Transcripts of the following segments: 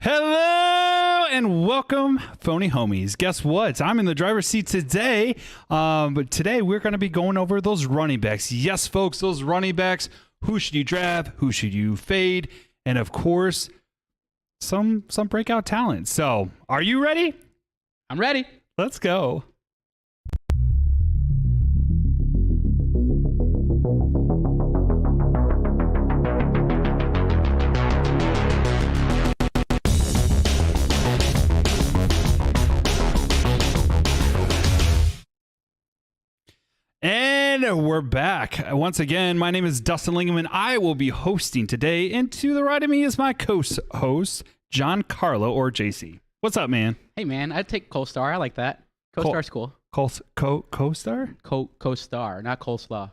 Hello and welcome, phony homies. Guess what? I'm in the driver's seat today. But today we're going to be going over those running backs. Yes, folks, those running backs. Who should you draft? Who should you fade? And of course, some breakout talent. So, are you ready? I'm ready. Let's go. And we're back. Once again, my name is Dustin Lingham, and I will be hosting today. And to the right of me is my co-host, John Carlo, or JC. What's up, man? Hey, man, I'd take Co-Star. I like that. Co-Star's cool. Co-star? Co-Star, not coleslaw.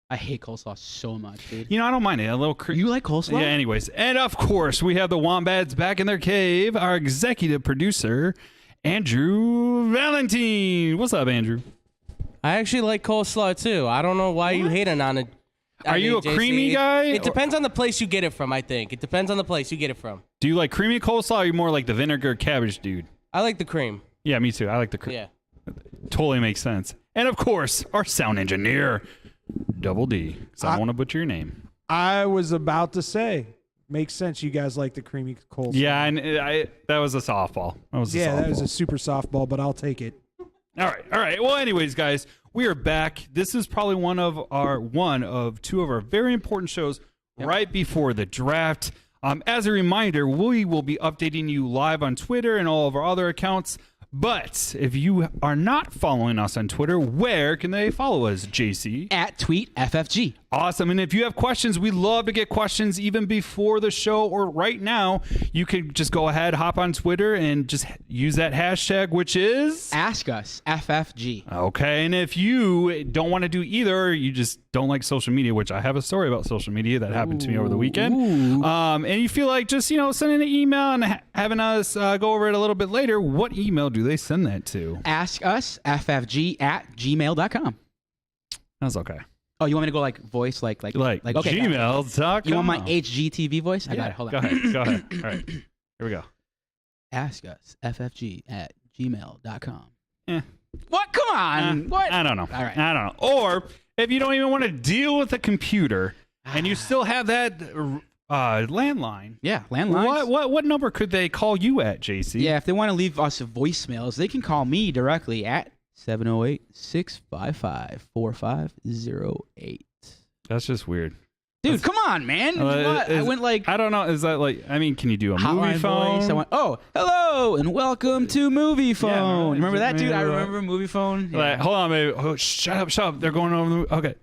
I hate coleslaw so much, dude. You know, I don't mind it. A little You like coleslaw? Yeah, anyways. And of course, we have the Wombats back in their cave. Our executive producer, Andrew Valentine. What's up, Andrew? I actually like coleslaw too. I don't know why you hating on it. Are you a creamy guy? It depends on the place you get it from, I think. It depends on the place you get it from. Do you like creamy coleslaw or are you more like the vinegar cabbage dude? I like the cream. Yeah, me too. I like the cream. Yeah. Totally makes sense. And of course, our sound engineer, Double D. So I don't want to butcher your name. I was about to say, makes sense. You guys like the creamy coleslaw. Yeah, and that was a softball. That was a super softball, but I'll take it. All right. Well, anyways, guys, we are back. This is probably one of two of our very important shows right before the draft. As a reminder, we will be updating you live on Twitter and all of our other accounts. But if you are not following us on Twitter, where can they follow us, JC? At TweetFFG. Awesome. And if you have questions, we love to get questions even before the show or right now. You can just go ahead, hop on Twitter, and just use that hashtag, which is Ask Us FFG. Okay. And if you don't want to do either, you just don't like social media, which I have a story about social media that happened to me over the weekend. And you feel like just, sending an email and having us go over it a little bit later, what email do they send that to? AskUsFFG@gmail.com. That's okay. Oh, you want me to go like voice, like okay, gmail.com. You want my HGTV voice? I got it. Hold on. Go ahead. All right. Here we go. AskUsFFG@gmail.com. Eh. What? Come on. What? I don't know. All right. I don't know. Or if you don't even want to deal with a computer and you still have that landline. Yeah, landlines. What number could they call you at, JC? Yeah, if they want to leave us voicemails, they can call me directly at 708-655-4508. That's just weird. Dude, come on, man. What? I went like... I don't know. Is that like... I mean, can you do a movie phone? Voice. I went, hello, and welcome to Movie Phone. Yeah, remember that, dude? I remember Movie Phone. Yeah. Like, hold on, baby. Oh, shut up. They're going over the... Okay.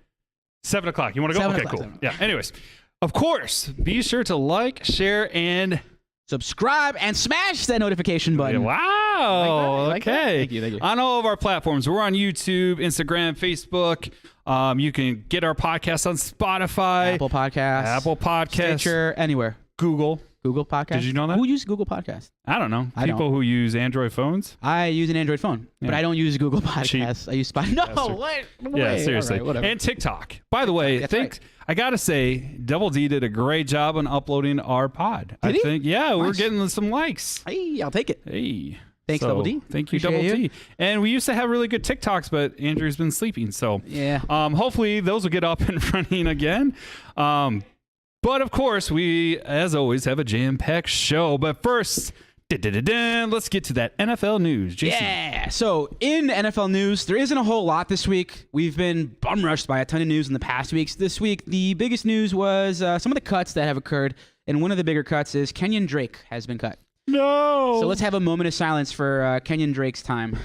7 o'clock. You want to go? Okay, cool. Yeah, anyways. Of course, be sure to like, share, and... subscribe and smash that notification button. Wow. Like that? Okay. Thank you. On all of our platforms, we're on YouTube, Instagram, Facebook. You can get our podcast on Spotify, Apple Podcasts, Stitcher, anywhere. Google Podcast. Did you know that? Who uses Google Podcast? I don't know. People who use Android phones. I use an Android phone, but I don't use Google Podcasts. I use Spotify. No, what? Yeah, seriously. Right, whatever. And TikTok. By the way, right. I gotta say, Double D did a great job on uploading our pod. Did he? Think, yeah, Nice. We're getting some likes. Hey, I'll take it. Hey. Thanks, Double D. Thank you, Appreciate Double you. D. And we used to have really good TikToks, but Andrew's been sleeping. So yeah. Hopefully those will get up and running again. But of course, we, as always, have a jam-packed show. But first, let's get to that NFL news. Jason. Yeah. So in NFL news, there isn't a whole lot this week. We've been bum rushed by a ton of news in the past weeks. This week, the biggest news was some of the cuts that have occurred. And one of the bigger cuts is Kenyon Drake has been cut. No. So let's have a moment of silence for Kenyon Drake's time.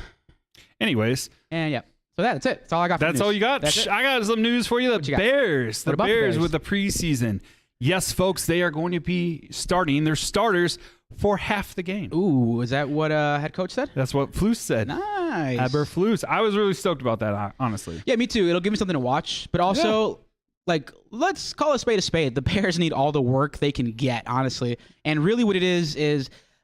Anyways. And yeah. So that's it. That's all I got for That's news. all you got? That's it. I got some news for you. The Bears. The Bears with the preseason. Yes, folks, they are going to be starting their starters for half the game. Ooh, is that what head coach said? That's what Flus said. Nice. Eberflus. I was really stoked about that, honestly. Yeah, me too. It'll give me something to watch. But also, let's call a spade a spade. The Bears need all the work they can get, honestly. And really what it is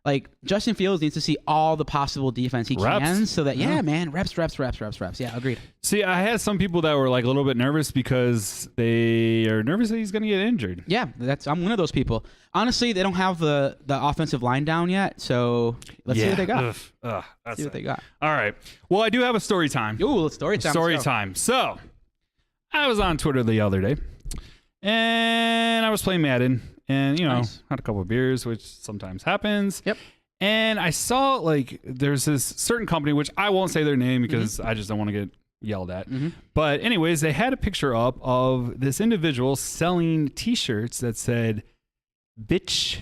Like Justin Fields needs to see all the possible defense he Reps. can, so that man, reps. Yeah, agreed. See, I had some people that were like a little bit nervous because they are nervous that he's going to get injured. Yeah, I'm one of those people. Honestly, they don't have the offensive line down yet, so let's see what they got. That's See what they got. All right. Well, I do have a story time. Ooh, let's story time. Story Let's go. time. So, I was on Twitter the other day, and I was playing Madden, and Nice. had a couple of beers, which sometimes happens. Yep. And I saw like there's this certain company, which I won't say their name because I just don't want to get yelled at. But anyways, they had a picture up of this individual selling T-shirts that said, "Bitch,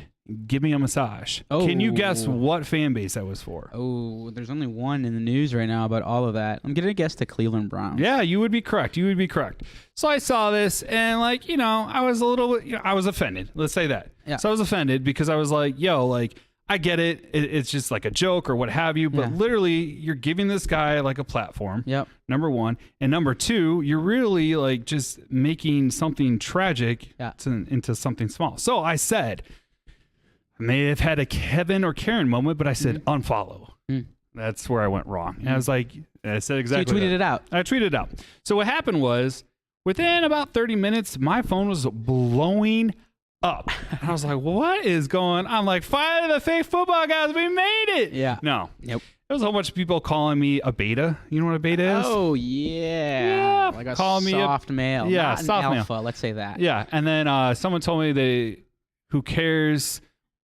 give me a massage." Can you guess Oh. what fan base that was for? Oh, there's only one in the news right now about all of that. I'm gonna guess the Cleveland Browns. Yeah, you would be correct. You would be correct. So I saw this and like, I was a little bit, I was offended. Let's say that. Yeah. So I was offended because I was like, yo, like, I get it. It's just like a joke or what have you. But Yeah. literally, you're giving this guy like a platform. Yep. Number one. And number two, you're really like just making something tragic Yeah. into something small. So I said, I may have had a Kevin or Karen moment, but I said unfollow. That's where I went wrong. And I was like, I said So you exactly tweeted that. it out. I tweeted it out. So what happened was, within about 30 minutes, my phone was blowing up. And I was like, what is going on? I'm like, finally, the fake football guys, we made it. Yeah. No. Yep. There was a whole bunch of people calling me a beta. You know what a beta is? Oh yeah. Yeah, Like a call me a- soft male. yeah, not an soft male. alpha. Let's say that. Yeah. And then someone told me who cares?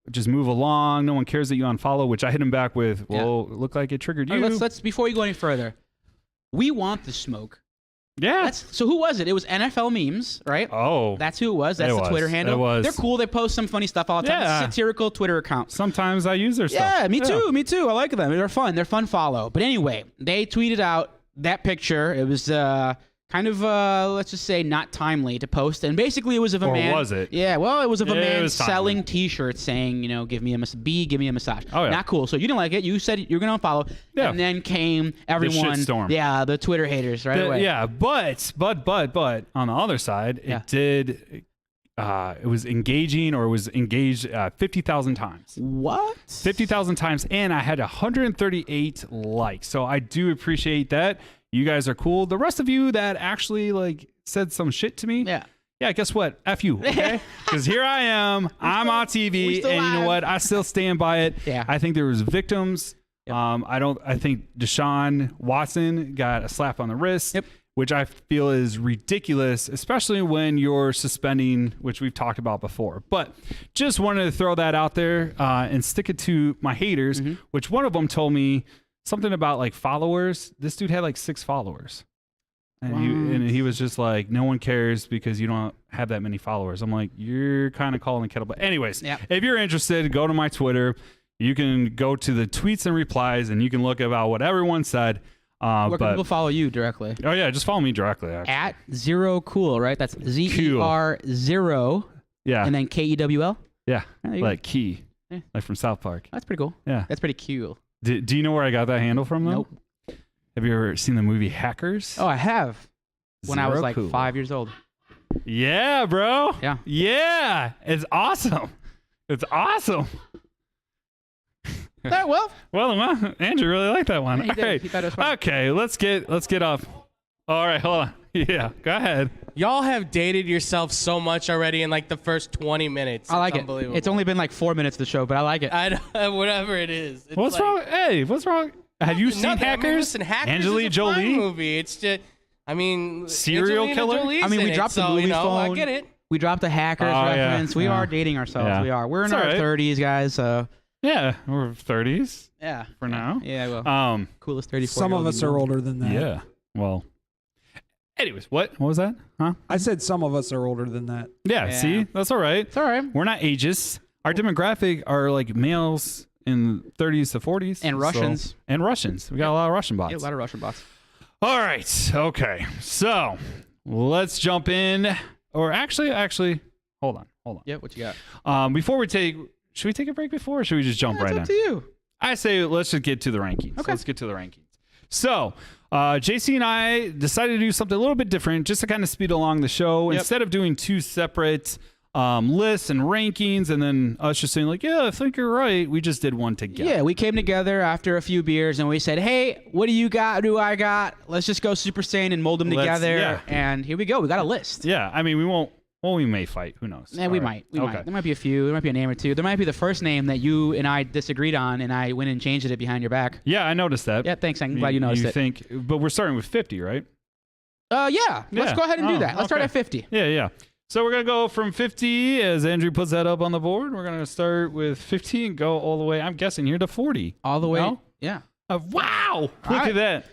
Just move along. No one cares that you unfollow, which I hit him back with, well, it looked like it triggered you. All right, let's before we go any further, we want the smoke. yeah. So who was it? It was NFL memes, right? Oh. That's who it was. That's It the was. Twitter handle. It was. They're cool. They post some funny stuff all the time. Yeah. Satirical Twitter account. Sometimes I use their stuff. Yeah, me too. Me too. I like them. They're fun. They're fun follow. But anyway, they tweeted out that picture. It was kind of let's just say not timely to post, and basically it was of a Or man. was it? Yeah, well, it was of a It man was timely. selling T-shirts saying, give me a give me a massage. Oh, yeah. Not cool. So you didn't like it. You said you're gonna unfollow. Yeah. And then came everyone. shitstorm. Yeah, the Twitter haters right away. Yeah, but on the other side, Yeah. it did. It was engaging, or it was engaged 50,000 times. What? 50,000 times, and I had 138 likes. So I do appreciate that. You guys are cool. The rest of you that actually like said some shit to me. Yeah. Guess what? F you, okay? Because here I am. I'm on we TV, still and you know live. what? I still stand by it. Yeah. I think there was victims. I think Deshaun Watson got a slap on the wrist. Yep. Which I feel is ridiculous, especially when you're suspending, which we've talked about before. But just wanted to throw that out there and stick it to my haters, which one of them told me something about like followers. This dude had like 6 followers. And he was just like, no one cares because you don't have that many followers. I'm like, you're kind of calling the kettle. But anyways, Yep. if you're interested, go to my Twitter. You can go to the tweets and replies, and you can look about what everyone said. Where can people follow you directly? Oh yeah, just follow me directly. Actually. At Zero Cool, right? That's ZER0 Yeah, and then KEWL. yeah, There you go. like Key, Yeah. like from South Park. That's pretty cool. Yeah. That's pretty cool. Do you know where I got that handle from though? Nope. Have you ever seen the movie Hackers? Oh, I have. When I was Zero like cool. 5 years old. Yeah, bro. Yeah. Yeah, it's awesome. It's awesome. Well, Well, Andrew really liked that one. he did. All right. He thought it was fun. Okay, let's get off. All right, hold on. Yeah, go ahead. Y'all have dated yourself so much already in like the first 20 minutes. I like It's it. unbelievable. It's only been like 4 minutes of the show, but I like it. I don't, whatever it is. It's What's like, wrong? Hey, what's wrong? Have you seen nothing. Hackers? I mean, listen, Hackers Angelina is a fun Jolie? movie. It's just, I mean, Serial Angelina killer? Jolie's I mean, we in dropped it, the so, movie you know, I phone. get it. We dropped a Hackers Oh, yeah. reference. We Yeah. are dating ourselves. Yeah. We are. We're in It's our all right. 30s, guys. So Yeah, we're 30s yeah. for now. Yeah, well, coolest 34. Some of us are older than that. Yeah. Well. Anyways, what was that? Huh? I said some of us are older than that. Yeah. Yeah. See, that's all right. It's all right. We're not ageist. Our demographic are like males in 30s to 40s And Russians. and Russians. We got a lot of Russian bots. Yeah, a lot of Russian bots. All right. Okay. So let's jump in. Or actually, hold on. Yeah, what you got? Before should we take a break before, or should we just jump It's right up in? to you. I say let's just get to the rankings. Okay. Let's get to the rankings. So, JC and I decided to do something a little bit different just to kind of speed along the show. Yep. Instead of doing 2 separate lists and rankings, and then us just saying like, yeah, I think you're right. We just did one together. Yeah, we came together after a few beers and we said, hey, what do you got? What do I got? Let's just go Super Saiyan and mold them together. yeah. And here we go. We got a list. Yeah, I mean, we won't. Well, we may fight. Who knows? Yeah, we All might. right. We Okay. might. There might be a few. There might be a name or two. There might be the first name that you and I disagreed on, and I went and changed it behind your back. Yeah, I noticed that. Yeah, thanks. I'm glad you noticed it. Think, but we're starting with 50, right? Yeah. Let's go ahead and do that. Let's start okay. at 50. Yeah. So we're gonna go from 50 as Andrew puts that up on the board. We're gonna start with 50 and go all the way. I'm guessing here to 40. All the way. No? Yeah. Wow! Look right. at that.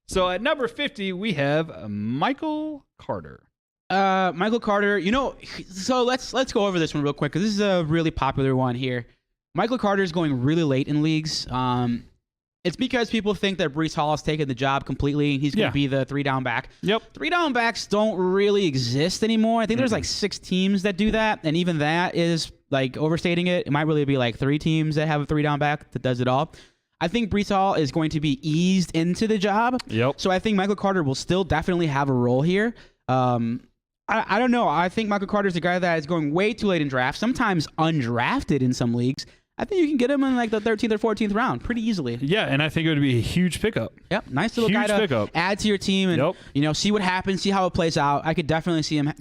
So at number 50 we have Michael Carter. Michael Carter. So let's go over this one real quick because this is a really popular one here. Michael Carter is going really late in leagues. It's because people think that Breece Hall has taken the job completely and he's going to be the 3-down back. Yep. 3-down backs don't really exist anymore. I think there's like 6 teams that do that, and even that is like overstating it. It might really be like 3 teams that have a 3-down back that does it all. I think Breece Hall is going to be eased into the job. Yep. So I think Michael Carter will still definitely have a role here. I don't know. I think Michael Carter is a guy that is going way too late in draft, sometimes undrafted in some leagues. I think you can get him in like the 13th or 14th round pretty easily. Yeah, and I think it would be a huge pickup. Yep, nice little Huge guy to pickup. add to your team and see what happens, see how it plays out. I could definitely see him,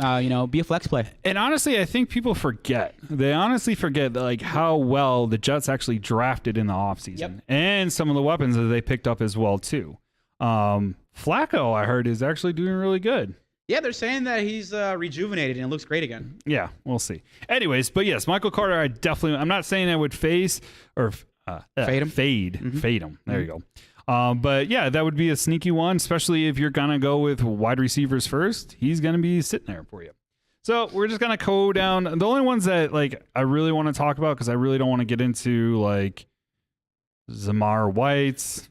be a flex play. And honestly, I think people forget. They honestly forget like how well the Jets actually drafted in the offseason. Yep. And some of the weapons that they picked up as well too. Flacco, I heard, is actually doing really good. Yeah, they're saying that he's rejuvenated and it looks great again. Yeah, we'll see. Anyways, but yes, Michael Carter, I'm not saying I would fade him. Fade him. There you go. But yeah, that would be a sneaky one, especially if you're going to go with wide receivers first. He's going to be sitting there for you. So we're just going to go down. The only ones that like I really want to talk about, because I really don't want to get into like Zamar White's.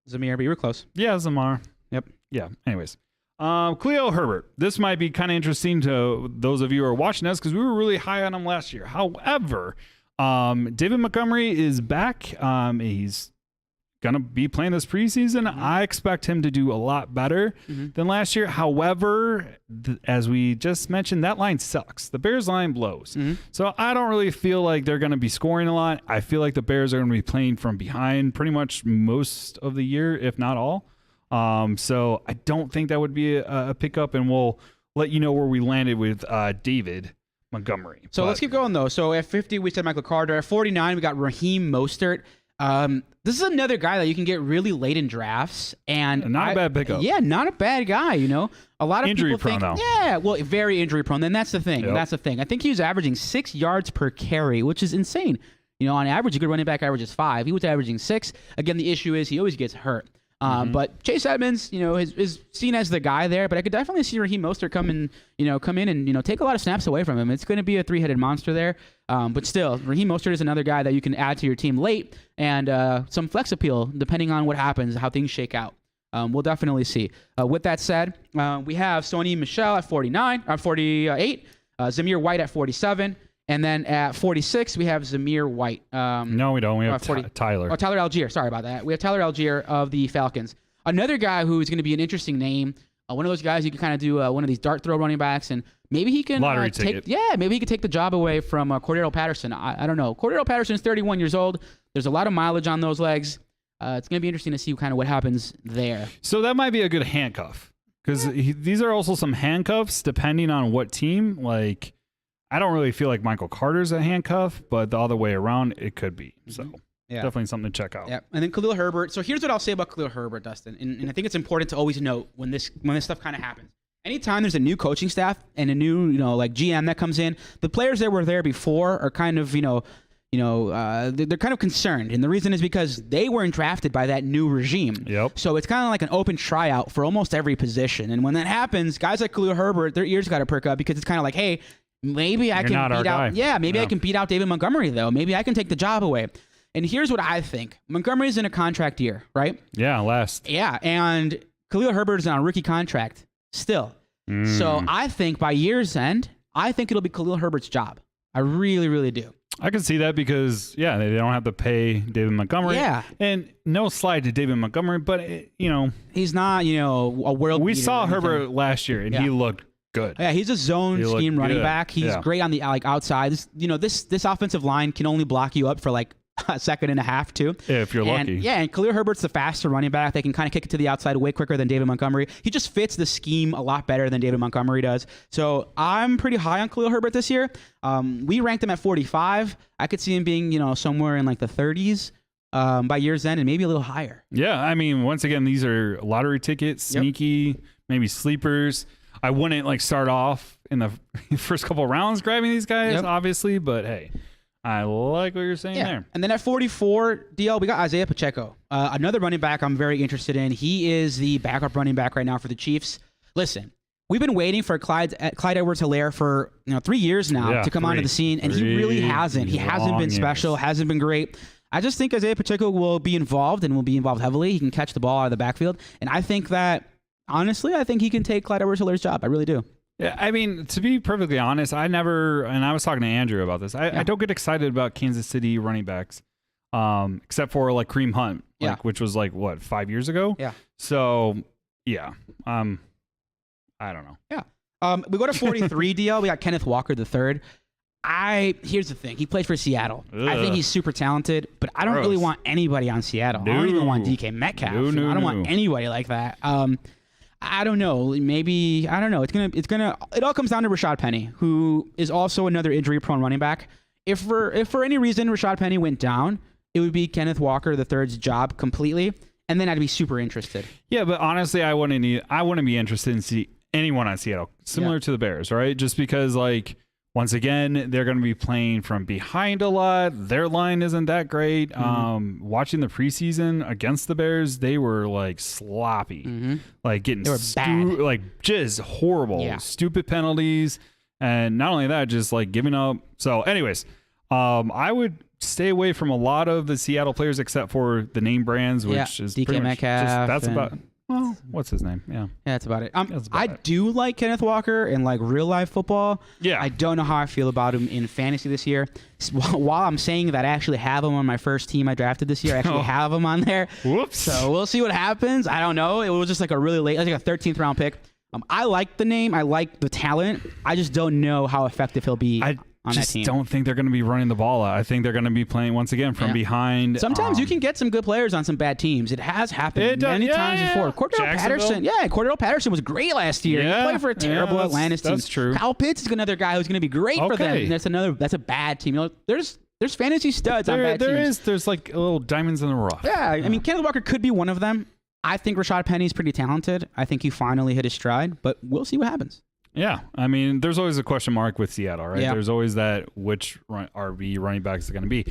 Zamir, but you were close. Yeah, Zamar. Yep. Yeah. Anyways. Khalil Herbert. This might be kind of interesting to those of you who are watching us because we were really high on him last year. However, David Montgomery is back. He's going to be playing this preseason. I expect him to do a lot better than last year. However, as we just mentioned, that line sucks. The Bears line blows. So I don't really feel like they're going to be scoring a lot. I feel like the Bears are going to be playing from behind pretty much most of the year, if not all. So I don't think that would be a pickup, and we'll let you know where we landed with David Montgomery. So let's keep going, though. So at 50, we said Michael Carter. At 49, we got Raheem Mostert. This is another guy that you can get really late in drafts. And not a bad pickup. Yeah, not a bad guy, A lot of injury people think, prone, though. yeah, well, very injury prone. Then that's the thing. Yep. That's the thing. I think he was averaging 6 yards per carry, which is insane. On average, a good running back averages 5. He was averaging 6. Again, the issue is he always gets hurt. But Chase Edmonds, is seen as the guy there. But I could definitely see Raheem Mostert come in and take a lot of snaps away from him. It's going to be a 3-headed monster there. But still, Raheem Mostert is another guy that you can add to your team late and some flex appeal depending on what happens, how things shake out. We'll definitely see. With that said, we have Sony Michel at 48, Zamir White at 47. And then at 46, we have Zamir White. No, we don't. We have 40. Tyler. Oh, Tyler Algier. Sorry about that. We have Tyler Algier of the Falcons. Another guy who is going to be an interesting name. One of those guys you can kind of do one of these dart throw running backs, and maybe he can Lottery ticket. maybe he could take the job away from Cordero Patterson. I don't know. Cordero Patterson is 31 years old. There's a lot of mileage on those legs. It's going to be interesting to see kind of what happens there. So that might be a good handcuff because these are also some handcuffs depending on what team. Like, I don't really feel like Michael Carter's a handcuff, but the other way around, it could be. So definitely something to check out. Yeah, and then Khalil Herbert. So here's what I'll say about Khalil Herbert, Dustin, and I think it's important to always note when this stuff kind of happens. Anytime there's a new coaching staff and a new GM that comes in, the players that were there before are kind of they're kind of concerned, and the reason is because they weren't drafted by that new regime. Yep. So it's kind of like an open tryout for almost every position, and when that happens, guys like Khalil Herbert, their ears got to perk up because it's kind of like, hey. Maybe I can beat out. Yeah, maybe I can beat out David Montgomery though. Maybe I can take the job away. And here's what I think: Montgomery's in a contract year, right? Yeah, last. Yeah, and Khalil Herbert is on a rookie contract still. So I think by year's end, I think it'll be Khalil Herbert's job. I really, really do. I can see that because, they don't have to pay David Montgomery. Yeah. And no slide to David Montgomery, but, he's not, a world. We saw Herbert last year, and he looked good. Yeah, he's a zone He looked scheme running good. back. He's Yeah. great on the outside. This offensive line can only block you up for like a second and a half too. If you're And, lucky. Yeah, and Khalil Herbert's the faster running back. They can kind of kick it to the outside way quicker than David Montgomery. He just fits the scheme a lot better than David Montgomery does. So I'm pretty high on Khalil Herbert this year. We ranked him at 45. I could see him being, somewhere in like the 30s by year's end and maybe a little higher. Yeah, I mean, once again, these are lottery tickets, Yep. sneaky, maybe sleepers. I wouldn't like start off in the first couple rounds grabbing these guys, Yep. obviously, but hey, I like what you're saying there. And then at 44, DL, we got Isaiah Pacheco, another running back I'm very interested in. He is the backup running back right now for the Chiefs. Listen, we've been waiting for Clyde Edwards-Helaire for 3 years now Yeah, to come onto the scene, and he really hasn't. He hasn't long been special, years. hasn't been great. I just think Isaiah Pacheco will be involved and will be involved heavily. He can catch the ball out of the backfield, and I think that, honestly, I think he can take Clyde Edwards-Helaire's job. I really do. Yeah, I mean, to be perfectly honest, I never, and I was talking to Andrew about this, I don't get excited about Kansas City running backs, except for like Kareem Hunt, which was like, what, 5 years ago? Yeah. So, yeah, I don't know. Yeah. We go to 43, DL. We got Kenneth Walker III. Here's the thing. He played for Seattle. I think Ugh. he's super talented, but I don't really Gross. want anybody on Seattle. I don't even want No. DK Metcalf. No, I don't want anybody like that. I don't know. Maybe I don't know. It all comes down to Rashad Penny, who is also another injury-prone running back. If for any reason Rashad Penny went down, it would be Kenneth Walker III's job completely, and then I'd be super interested. Yeah, but honestly, I wouldn't be interested in see anyone on Seattle, similar Yeah. to the Bears, right? Just because, like, once again, they're going to be playing from behind a lot. Their line isn't that great. Mm-hmm. Watching the preseason against the Bears, they were like sloppy, like getting They were bad. like just horrible, Yeah. stupid penalties, and not only that, just like giving up. So, anyways, I would stay away from a lot of the Seattle players except for the name brands, which Yeah, is DK pretty much Metcalf just, that's and- about. Well, what's his name? Yeah. Yeah, that's about it. That's about I it. do like Kenneth Walker in like real life football. Yeah. I don't know how I feel about him in fantasy this year. While I'm saying that I actually have him on my first team I drafted this year, I actually have him on there. Whoops. So we'll see what happens. I don't know. It was just like a really late, like a 13th round pick. I like the name. I like the talent. I just don't know how effective he'll be I on that just team. don't think they're going to be running the ball out. I think they're going to be playing once again from Yeah. behind. Sometimes you can get some good players on some bad teams. It has happened It does- many yeah, times yeah. before. Cordell Patterson. Yeah, Cordell Patterson was great last year. Yeah, He played for a terrible yeah, Atlantis team. that's true. Kyle Pitts is another guy who's going to be great for them. Okay. And that's a bad team. There's fantasy studs on bad teams. There's like little diamonds in the rough. Yeah, I mean, Kenneth Walker could be one of them. I think Rashad Penny's pretty talented. I think he finally hit his stride, but we'll see what happens. Yeah, I mean, there's always a question mark with Seattle, right? Yeah. There's always that which RB running back is going to be.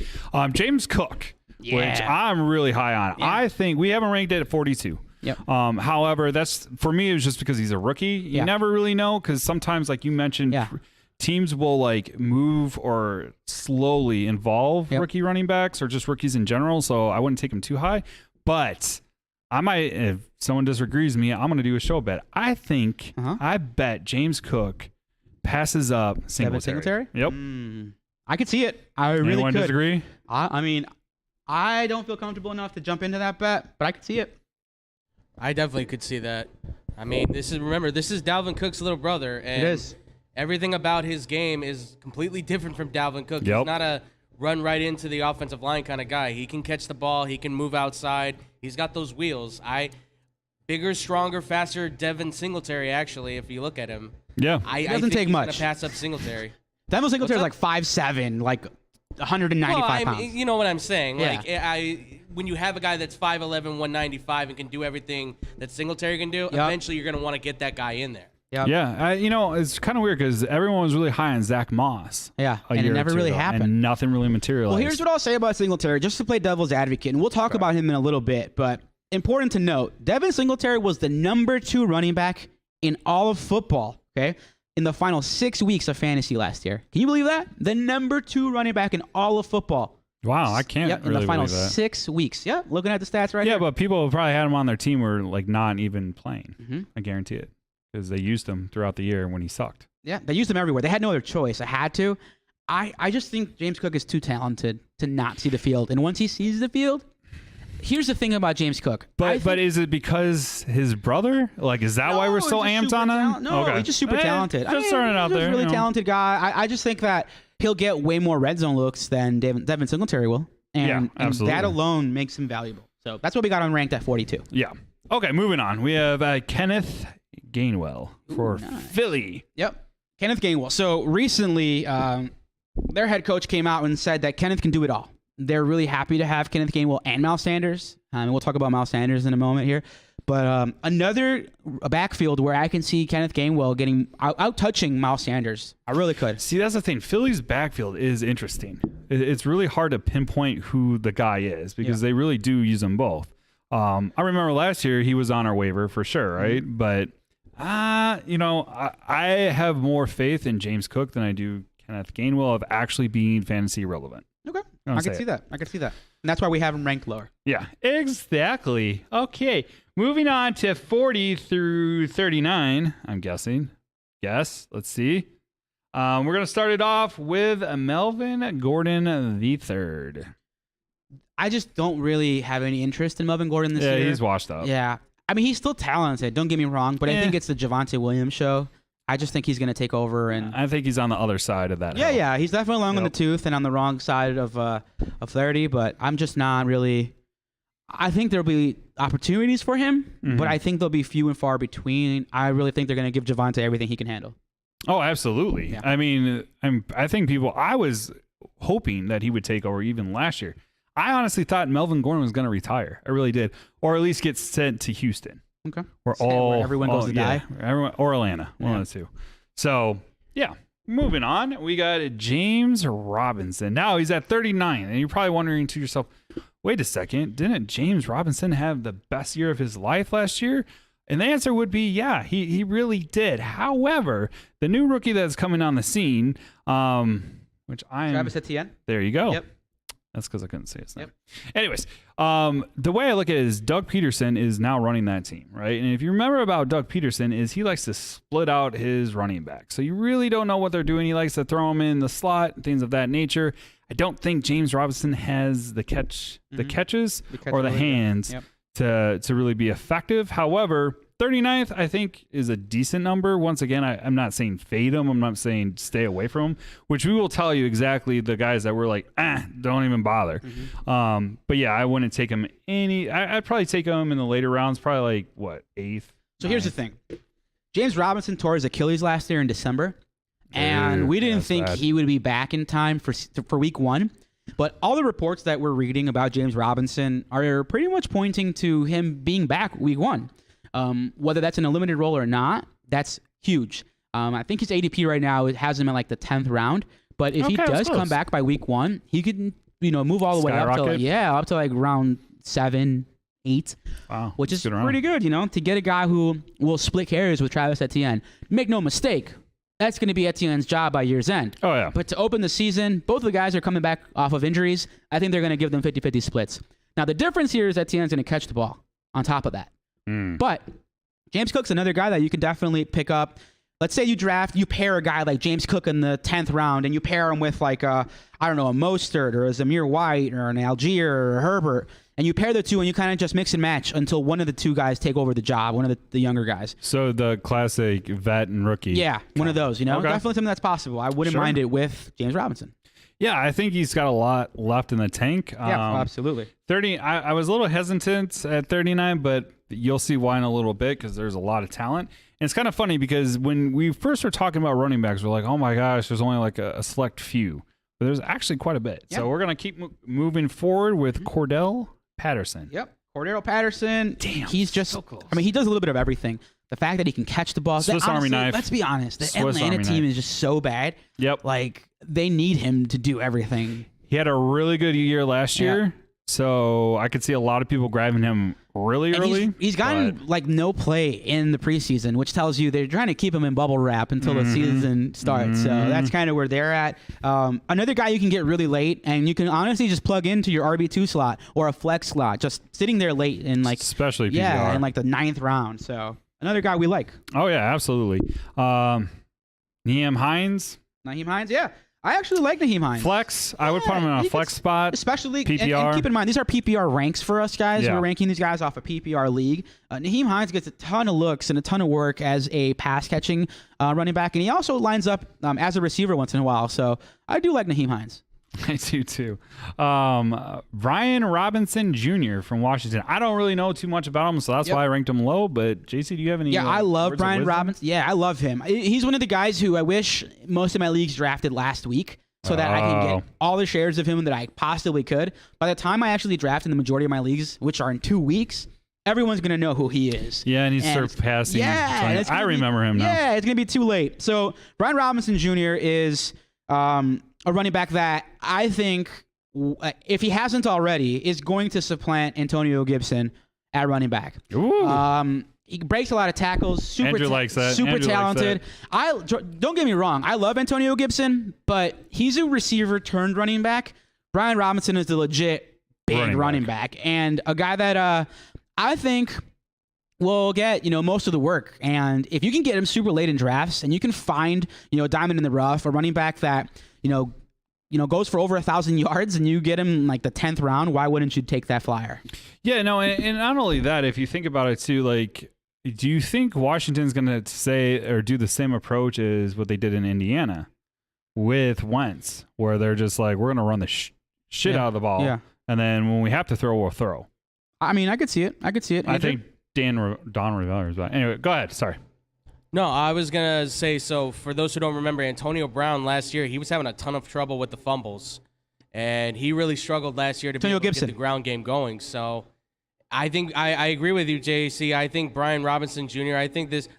James Cook, which Yeah. I'm really high on. Yeah. I think we haven't ranked it at 42. Yep. However, that's for me. It was just because he's a rookie. You Yeah. never really know because sometimes, like you mentioned, Yeah. teams will like move or slowly involve Yep. rookie running backs or just rookies in general. So I wouldn't take him too high, but I might, if someone disagrees with me, I'm going to do a show bet. I think, I bet James Cook passes up Singletary. Singletary? Yep. I could see it. I really Anyone could. disagree? I mean, I don't feel comfortable enough to jump into that bet, but I could see it. I definitely could see that. I mean, this is Dalvin Cook's little brother, and It is. everything about his game is completely different from Dalvin Cook. Yep. He's not a run right into the offensive line kind of guy. He can catch the ball. He can move outside. He's got those wheels. Bigger, stronger, faster Devin Singletary, actually, if you look at him. Yeah. I doesn't think take he's much. Gonna pass up Singletary. Devin Singletary is like What's 5'7", like 195 Well, I pounds. mean, you know what I'm saying. Yeah. Like, when you have a guy that's 5'11", 195 and can do everything that Singletary can do, eventually you're going to want to get that guy in there. Yep. Yeah. It's kind of weird because everyone was really high on Zach Moss. Yeah, a and it year or never two really ago, happened. And nothing really materialized. Well, here's what I'll say about Singletary, just to play devil's advocate, and we'll talk about him in a little bit, but important to note, Devin Singletary was the number 2 running back in all of football, okay, in the final 6 weeks of fantasy last year. Can you believe that? The number 2 running back in all of football. Wow, I can't Yep, in really the final believe that. 6 weeks. Yeah, looking at the stats right Yeah, here. but people probably had him on their team were like not even playing. Mm-hmm. I guarantee it because they used him throughout the year when he sucked. Yeah, they used him everywhere. They had no other choice. I had to. I just think James Cook is too talented to not see the field. And once he sees the field, here's the thing about James Cook. But is it because his brother? Like, is that why we're so amped on him? No, he's just super talented. Just throwing it out he's there. a really you know. talented guy. I just think that he'll get way more red zone looks than Devin Singletary will. And absolutely. that alone makes him valuable. So that's what we got on ranked at 42. Yeah. Okay, moving on. We have Kenneth Gainwell for nice. Philly. Yep. Kenneth Gainwell. So recently, their head coach came out and said that Kenneth can do it all. They're really happy to have Kenneth Gainwell and Miles Sanders. And we'll talk about Miles Sanders in a moment here. But another backfield where I can see Kenneth Gainwell getting out-touching Miles Sanders. I really could. See, that's the thing. Philly's backfield is interesting. It's really hard to pinpoint who the guy is because they really do use them both. I remember last year he was on our waiver for sure, right? But, I have more faith in James Cook than I do Kenneth Gainwell of actually being fantasy relevant. Okay. I can see that. I can see that. And that's why we have him ranked lower. Yeah, exactly. Okay, moving on to 40 through 39, I'm guessing. Yes, let's see. We're going to start it off with Melvin Gordon III. I just don't really have any interest in Melvin Gordon this year. Yeah, he's washed up. Yeah. I mean, he's still talented. Don't get me wrong, but I think it's the Javonte Williams show. I just think he's going to take over, and I think he's on the other side of that. yeah, he's definitely long on the tooth and on the wrong side of Flaherty. But I'm just not really. I think there'll be opportunities for him, but I think they'll be few and far between. I really think they're going to give Javonte everything he can handle. Oh, absolutely. Yeah. I mean, I think I was hoping that he would take over even last year. I honestly thought Melvin Gordon was going to retire. I really did, or at least get sent to Houston. Okay. Where everyone goes to die. Everyone, or Atlanta, one of the two. So, yeah, moving on. We got James Robinson. Now he's at 39, and you're probably wondering to yourself, wait a second, didn't James Robinson have the best year of his life last year? And the answer would be, yeah, he really did. However, the new rookie that's coming on the scene, which Travis Etienne. There you go. Yep. That's because I couldn't say his name. Yep. Anyways, the way I look at it is Doug Peterson is now running that team, right? And if you remember about Doug Peterson is he likes to split out his running back. So you really don't know what they're doing. He likes to throw them in the slot, things of that nature. I don't think James Robinson has the catches or the hands to really be effective. However, 39th, I think, is a decent number. Once again, I'm not saying fade him. I'm not saying stay away from him, which we will tell you exactly the guys that were like, don't even bother. But yeah, I wouldn't take him I'd probably take him in the later rounds, probably like, 8th? So here's the thing. James Robinson tore his Achilles last year in December, and we didn't think he would be back in time for week 1. But all the reports that we're reading about James Robinson are pretty much pointing to him being back week 1. Whether that's in a limited role or not, that's huge. I think his ADP right now has him in like the 10th round. But if he does come back by week 1, he could move all the way up to like round 7, 8, which is pretty good. To get a guy who will split carries with Travis Etienne. Make no mistake, that's going to be Etienne's job by year's end. Oh yeah. But to open the season, both of the guys are coming back off of injuries. I think they're going to give them 50-50 splits. Now the difference here is Etienne's going to catch the ball. On top of that. But James Cook's another guy that you can definitely pick up. Let's say you pair a guy like James Cook in the 10th round, and you pair him with like a Mostert or a Zamir White or an Algier or a Herbert, and you pair the two and you kind of just mix and match until one of the two guys take over the job, one of the younger guys. So the classic vet and rookie. Yeah, one of those. Okay. Definitely something that's possible. I wouldn't mind it with James Robinson. Yeah, I think he's got a lot left in the tank. Yeah, absolutely. 30. I was a little hesitant at 39, but you'll see why in a little bit because there's a lot of talent. And it's kind of funny because when we first were talking about running backs, we're like, oh my gosh, there's only like a select few. But there's actually quite a bit. Yeah. So we're going to keep moving forward with Cordell Patterson. Yep. Cordell Patterson. Damn. He's just so close. I mean, he does a little bit of everything. The fact that he can catch the ball. Swiss Army knife. Let's be honest. The Swiss Atlanta Army team knife. is just so bad. Yep. Like, they need him to do everything. He had a really good year last year. So I could see a lot of people grabbing him really early. He's gotten like no play in the preseason, which tells you they're trying to keep him in bubble wrap until the season starts. So that's kind of where they're at. Another guy you can get really late, and you can honestly just plug into your RB2 slot or a flex slot, just sitting there late in like especially PPR. in like the 9th round. So another guy we like. Oh yeah, absolutely. Nyheim Hines. Nyheim Hines, yeah. I actually like Naheem Hines. Flex, I would put him in a he flex gets- spot. Especially, PPR. and keep in mind, these are PPR ranks for us guys. Yeah. We're ranking these guys off a PPR league. Naheem Hines gets a ton of looks and a ton of work as a pass-catching running back, and he also lines up as a receiver once in a while. So I do like Naheem Hines. I do too. Brian Robinson Jr. from Washington. I don't really know too much about him, so that's Yep. why I ranked him low. But JC, do you have any? Yeah, I love words of Brian wisdom? Robinson. Yeah, I love him. He's one of the guys who I wish most of my leagues drafted last week so that I can Oh. get all the shares of him that I possibly could. By the time I actually draft in the majority of my leagues, which are in 2 weeks, everyone's going to know who he is. Yeah, and he's And- surpassing. Yeah, Tony. it's I gonna be- remember him now. Yeah, it's going to be too late. So Brian Robinson Jr. is a running back that I think, if he hasn't already, is going to supplant Antonio Gibson at running back. Ooh. He breaks a lot of tackles. Super Andrew likes that. Super Andrew likes talented. Don't get me wrong. I love Antonio Gibson, but he's a receiver turned running back. Brian Robinson is the legit big running back, and a guy that I think will get most of the work. And if you can get him super late in drafts, and you can find a diamond in the rough, a running back that goes for over 1,000 yards, and you get him like the 10th round, why wouldn't you take that flyer? Yeah, no, and not only that, if you think about it too, like, do you think Washington's going to say or do the same approach as what they did in Indiana with Wentz, where they're just like, we're going to run the shit out of the ball, Yeah. and then when we have to throw, we'll throw. I mean, I could see it. I Andrew? think Don Rivera is back. Anyway, go ahead. Sorry. No, I was going to say, so for those who don't remember, Antonio Brown last year, he was having a ton of trouble with the fumbles. And he really struggled last year to be Antonio able to Gibson. get the ground game going. So I think I agree with you, JC. I think Brian Robinson Jr.,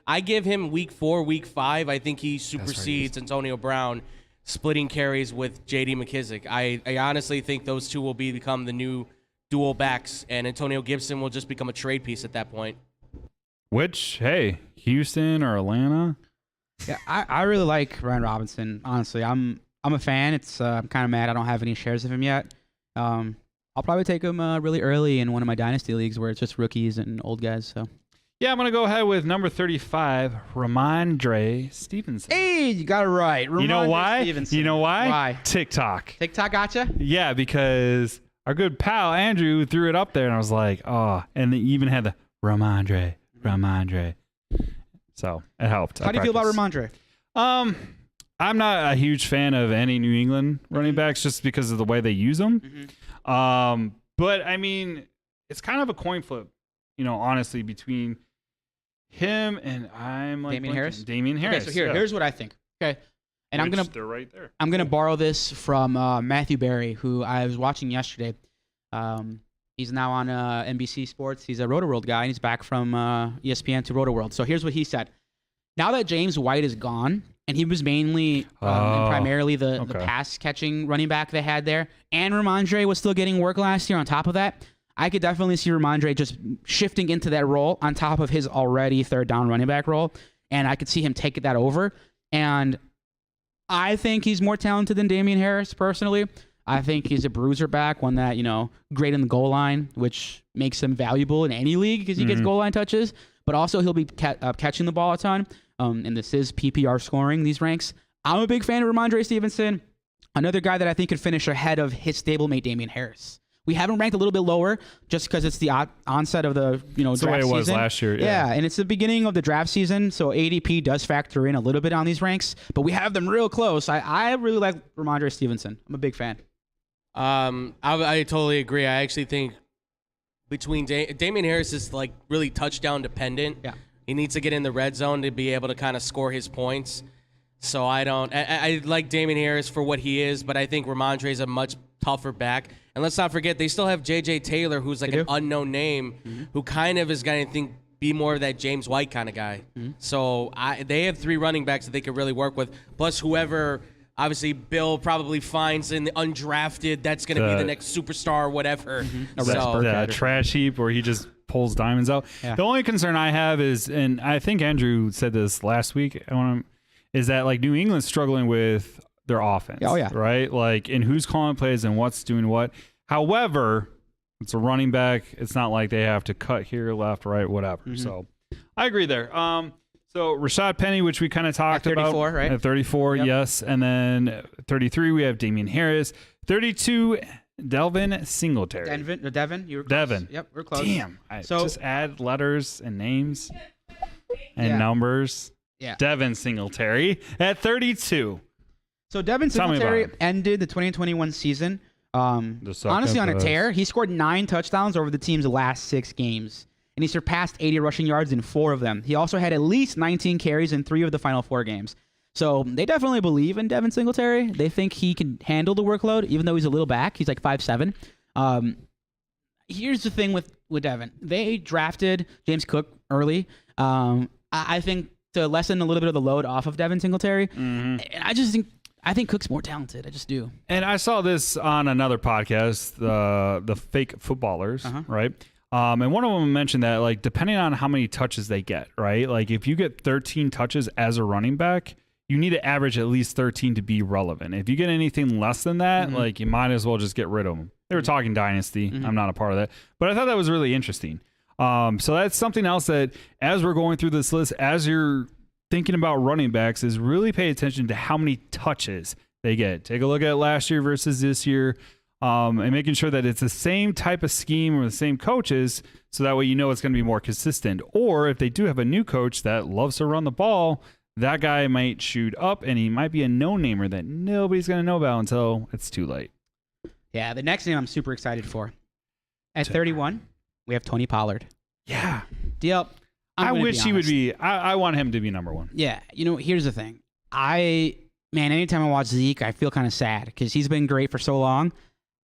I give him week 4, week 5. I think he supersedes Antonio Brown, splitting carries with J.D. McKissick. I honestly think those two will become the new dual backs, and Antonio Gibson will just become a trade piece at that point. Which, hey, Houston or Atlanta? Yeah, I really like Brian Robinson. Honestly, I'm a fan. I'm kind of mad I don't have any shares of him yet. I'll probably take him really early in one of my dynasty leagues where it's just rookies and old guys. So Yeah, I'm going to go ahead with number 35, Ramondre Stevenson. hey, you got it right. You know Ramondre why? Stevenson. You know why? Why? TikTok. TikTok gotcha. Yeah, because our good pal Andrew threw it up there, and I was like, oh, and they even had the Ramondre. So it helped. How do you feel about Ramondre? I'm not a huge fan of any New England running backs just because of the way they use them. But I mean, it's kind of a coin flip, honestly, between him and Damian Harris? Damian Harris. Okay, so here's what I think. Okay, and they're right there. I'm gonna borrow this from Matthew Berry, who I was watching yesterday. He's now on NBC Sports. He's a Roto-World guy, and he's back from ESPN to Roto-World. So here's what he said. Now that James White is gone, and he was mainly and primarily the pass-catching running back they had there, and Ramondre was still getting work last year on top of that, I could definitely see Ramondre just shifting into that role on top of his already third-down running back role, and I could see him take that over. And I think he's more talented than Damian Harris, personally. I think he's a bruiser back, one that, great in the goal line, which makes him valuable in any league because he gets goal line touches. But also he'll be catching the ball a ton. And this is PPR scoring, these ranks. I'm a big fan of Ramondre Stevenson. Another guy that I think could finish ahead of his stablemate, Damian Harris. We have him ranked a little bit lower just because it's the onset of the draft the way it was season. last year. Yeah, and it's the beginning of the draft season, so ADP does factor in a little bit on these ranks, but we have them real close. I really like Ramondre Stevenson. I'm a big fan. I totally agree. I actually think between Damian Harris is like really touchdown dependent. Yeah. He needs to get in the red zone to be able to kind of score his points. So I like Damian Harris for what he is, but I think Ramondre is a much tougher back. And let's not forget, they still have J.J. Taylor, who's like an unknown name, who kind of is going to be more of that James White kind of guy. So they have 3 running backs that they could really work with, plus whoever, obviously, Bill probably finds in the undrafted, that's going to be the next superstar or whatever. So, The trash heap where he just pulls diamonds out. Yeah. The only concern I have is, and I think Andrew said this last week, is that like New England's struggling with their offense. Oh, yeah. Right? Like, and who's calling plays and what's doing what. However, it's a running back. It's not like they have to cut here, left, right, whatever. So I agree there. So So Rashad Penny, which we kind of talked At 34, about. right? At 34, Yep. yes. And then 33, we have Damian Harris. 32, Devin Singletary. Devin, you were close. Devin. Yep, we're close. Damn. So- Just add letters and names and Yeah. numbers. Yeah. Devin Singletary at 32. So Devin Tell me Singletary about him. ended the 2021 season suck honestly on a at tear. He scored 9 touchdowns over the team's last 6 games, and he surpassed 80 rushing yards in 4 of them. He also had at least 19 carries in 3 of the final 4 games. So they definitely believe in Devin Singletary. They think he can handle the workload, even though he's a little back. He's like 5'7". Here's the thing with Devin. They drafted James Cook early. I think to lessen a little bit of the load off of Devin Singletary. Mm-hmm. And I think Cook's more talented. I just do. And I saw this on another podcast, the fake footballers, right? And one of them mentioned that, like, depending on how many touches they get, right? Like, if you get 13 touches as a running back, you need to average at least 13 to be relevant. If you get anything less than that, like, you might as well just get rid of them. They were talking dynasty. I'm not a part of that. But I thought that was really interesting. So that's something else that, as we're going through this list, as you're thinking about running backs, is really pay attention to how many touches they get. Take a look at last year versus this year, and making sure that it's the same type of scheme or the same coaches, so that way you know it's going to be more consistent. Or if they do have a new coach that loves to run the ball, that guy might shoot up, and he might be a no-namer that nobody's going to know about until it's too late. Yeah, the next name I'm super excited for. At 31, we have Tony Pollard. Yeah. DL, I I'm wish he would honest. be. I want him to be number 1. Yeah, here's the thing. Anytime I watch Zeke, I feel kind of sad because he's been great for so long.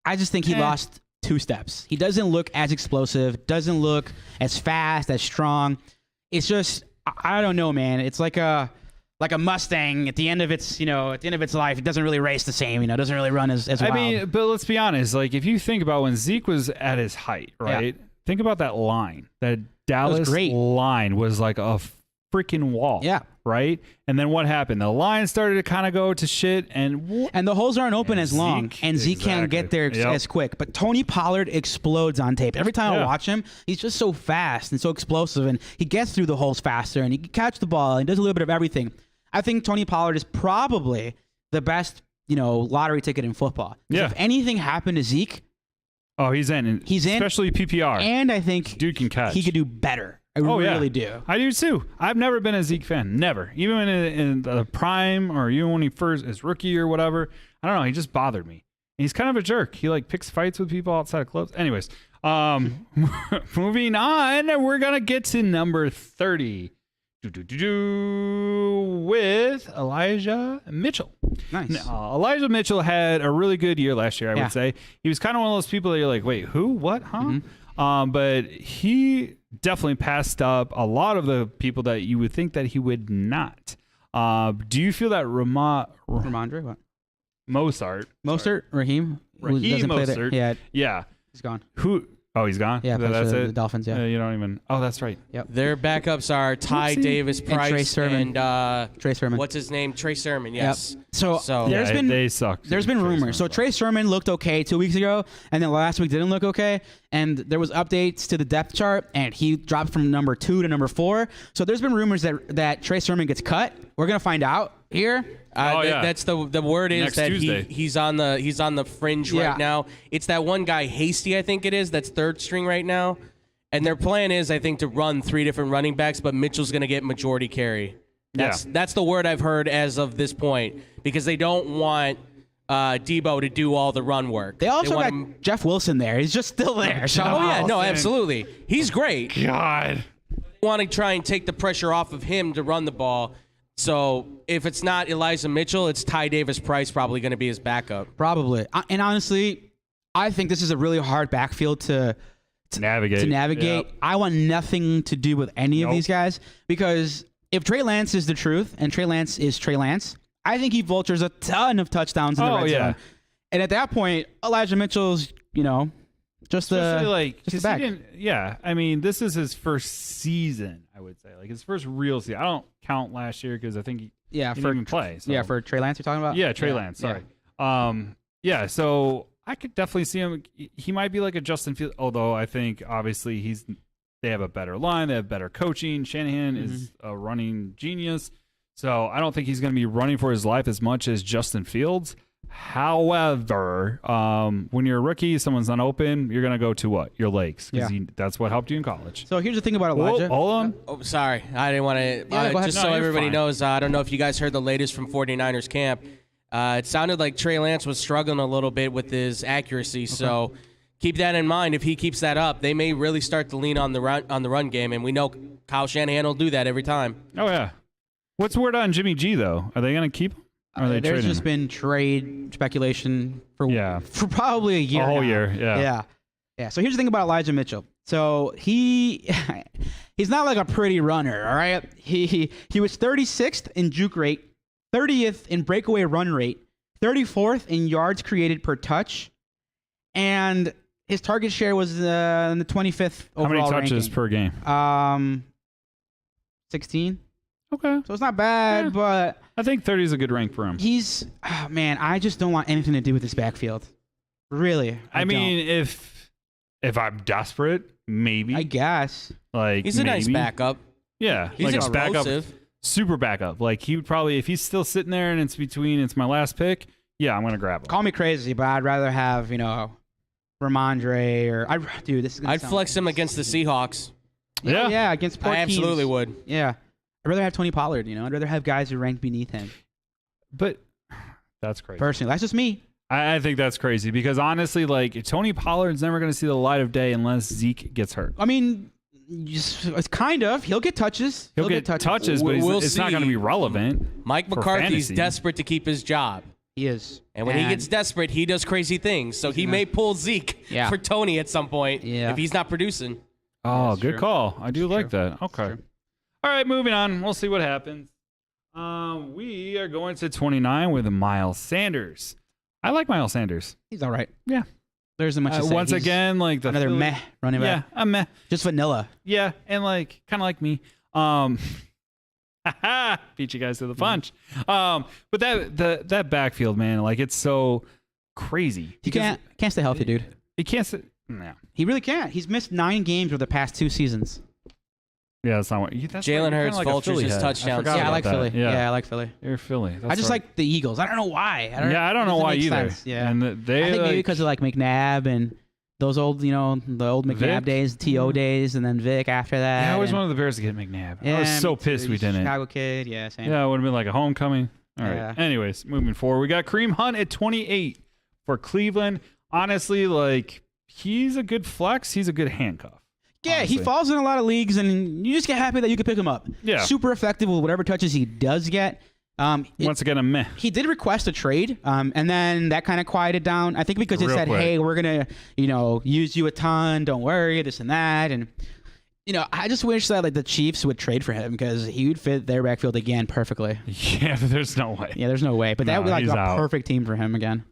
I just think he lost 2 steps. He doesn't look as explosive, doesn't look as fast, as strong. It's just, I don't know, man. It's like a Mustang at the end of its life. It doesn't really race the same, doesn't really run as wild. I mean, but let's be honest. Like, if you think about when Zeke was at his height, right? Think about that line. That Dallas great. line was like a freaking wall. Yeah. Right? And then what happened? The line started to kind of go to shit, and the holes aren't open as long, Zeke- and Zeke can't exactly. get there Yep. as quick. But Tony Pollard explodes on tape. Every time I Yeah. watch him, he's just so fast and so explosive, and he gets through the holes faster, and he can catch the ball, and does a little bit of everything. I think Tony Pollard is probably the best, lottery ticket in football. 'Cause Yeah. If anything happened to Zeke, oh, he's in. He's in. Especially PPR. and I think Dude can catch. he could do better. I Oh, yeah. really do. I do too. I've never been a Zeke fan. Never. Even in the prime, or even when he first is rookie or whatever. I don't know. He just bothered me. And he's kind of a jerk. He picks fights with people outside of clubs. Anyways, moving on, we're gonna get to number 30. With Elijah Mitchell. Nice. Elijah Mitchell had a really good year last year, I Yeah. would say. He was kind of one of those people that you're like, wait, who? What? Huh? Mm-hmm. But he definitely passed up a lot of the people that you would think that he would not. Do you feel that Ramondre, what? Mostert? Mostert, Raheem, who Raheem doesn't play Mostert. Yeah, Yeah. he's gone. Who? Oh, he's gone? Yeah, plays That's for it? the Dolphins. Yeah, You don't even. Oh, that's right. Their backups are Ty Oopsie. Davis Price Trey Sermon. and Trey Sermon. what's his name? Trey Sermon. Yes. So there's Yeah, been they suck. There's been rumors. So Trey Sermon looked okay 2 weeks ago, and then last week didn't look okay. And there was updates to the depth chart, and he dropped from number 2 to number 4. So there's been rumors that Trey Sermon gets cut. We're gonna find out here. Yeah. That's the word is Next that Tuesday. he's on the fringe Yeah. right now. It's that one guy Hasty, I think it is, that's third string right now. And their plan is, I think, to run 3 different running backs, but Mitchell's going to get majority carry. That's the word I've heard as of this point, because they don't want Debo to do all the run work. They also want got him- Jeff Wilson there. He's just still there. So Oh yeah, no, absolutely. He's great. God. want to try and take the pressure off of him to run the ball. So if it's not Elijah Mitchell, it's Ty Davis Price probably going to be his backup. Probably. And honestly, I think this is a really hard backfield to navigate. navigate. Yep. I want nothing to do with any of Nope. these guys, because if Trey Lance is the truth and Trey Lance is Trey Lance, I think he vultures a ton of touchdowns in the red zone. And at that point, Elijah Mitchell's, just Especially, just the 'cause back. he didn't- yeah, I mean, this is his first season, I would say. Like, his first real season. I don't count last year because I think he yeah, didn't for even play. So. for Trey Lance you're talking about? Yeah, Trey Lance. Sorry. Yeah, so I could definitely see him. He might be like a Justin Fields, although I think obviously he's They have a better line. They have better coaching. Shanahan Mm-hmm. is a running genius. So I don't think he's going to be running for his life as much as Justin Fields. However, when you're a rookie, someone's not open, you're going to go to what? Your legs. Because that's what helped you in college. So here's the thing about Whoa, Elijah. hold on. Oh, sorry. I didn't want to. go ahead. Just No, so you're everybody fine. knows, I don't know if you guys heard the latest from 49ers camp. It sounded like Trey Lance was struggling a little bit with his accuracy. So keep that in mind. If he keeps that up, they may really start to lean on the run game. And we know Kyle Shanahan will do that every time. Oh, yeah. What's the word on Jimmy G, though? Are they going to keep him? Or are they There's trading just him? been trade speculation for Yeah. probably a year. A whole now. year, yeah. Yeah. So here's the thing about Elijah Mitchell. So he's not like a pretty runner, all right? He was 36th in juke rate, 30th in breakaway run rate, 34th in yards created per touch, and his target share was in the 25th How overall many touches ranking. per game? 16. Okay. So it's not bad, Yeah. but I think 30 is a good rank for him. he's man, I just don't want anything to do with this backfield. Really. I mean, if I'm desperate, maybe. I guess. Like He's a nice maybe. backup. Yeah, He's like a backup, explosive. super backup. Like he would probably, if he's still sitting there and it's my last pick. Yeah, I'm gonna grab him. Call me crazy, but I'd rather have, Ramondre or dude, this is gonna I'd sound- flex him against the Seahawks. Yeah. Yeah, against poor I absolutely teams. would. Yeah. I'd rather have Tony Pollard, I'd rather have guys who rank beneath him. But that's crazy. Personally, that's just me. I think that's crazy because honestly, like Tony Pollard's never gonna see the light of day unless Zeke gets hurt. I mean, it's kind of. He'll get touches. He'll get touches, but We'll it's not see. gonna be relevant. Mike For McCarthy's fantasy. desperate to keep his job. He is. And when he gets desperate, he does crazy things. So he may pull Zeke Yeah. for Tony at some point Yeah. if he's not producing. Oh, that's good true. call. I do like that. Okay. true. All right, moving on. We'll see what happens. We are going to 29 with Miles Sanders. I like Miles Sanders. He's all right. Yeah. There isn't much to say. Once He's again, like the another Philly- meh running Yeah, back. a meh. Just vanilla. Yeah, and like kind of like me. Beat you guys to the punch. But that backfield, man, like it's so crazy. He because can't stay healthy, dude. He can't sit. No. He really can't. He's missed 9 games over the past 2 seasons. Yeah, that's not what. That's Jalen right, you're Hurts kinda like a vultures Philly his head. touchdowns. forgot Yeah, I about like that. Philly. Yeah. Yeah, I like Philly. You're Philly. I just like the Eagles. I don't know why. I don't know it doesn't why make either. sense. Yeah. And they I think maybe like, because of like McNabb and those old, the old McNabb Vic? days, TO days, and then Vic after that. I always and- wanted the Bears to get McNabb. Yeah, I was so me too. pissed we He's a didn't. Chicago kid. Yeah, same. Yeah, it would have been like a homecoming. All right. Yeah. Anyways, moving forward, we got Kareem Hunt at 28 for Cleveland. Honestly, like he's a good flex. He's a good handcuff. Yeah, honestly. he falls in a lot of leagues, and you just get happy that you can pick him up. Yeah. Super effective with whatever touches he does get. Once again, a meh. He did request a trade, and then that kind of quieted down. I think because he Real said, quick. "Hey, we're gonna, use you a ton. Don't worry, this and that." And I just wish that like the Chiefs would trade for him because he would fit their backfield again perfectly. Yeah, there's no way. Yeah, there's no way, but that No, would be like he's a out. perfect team for him again.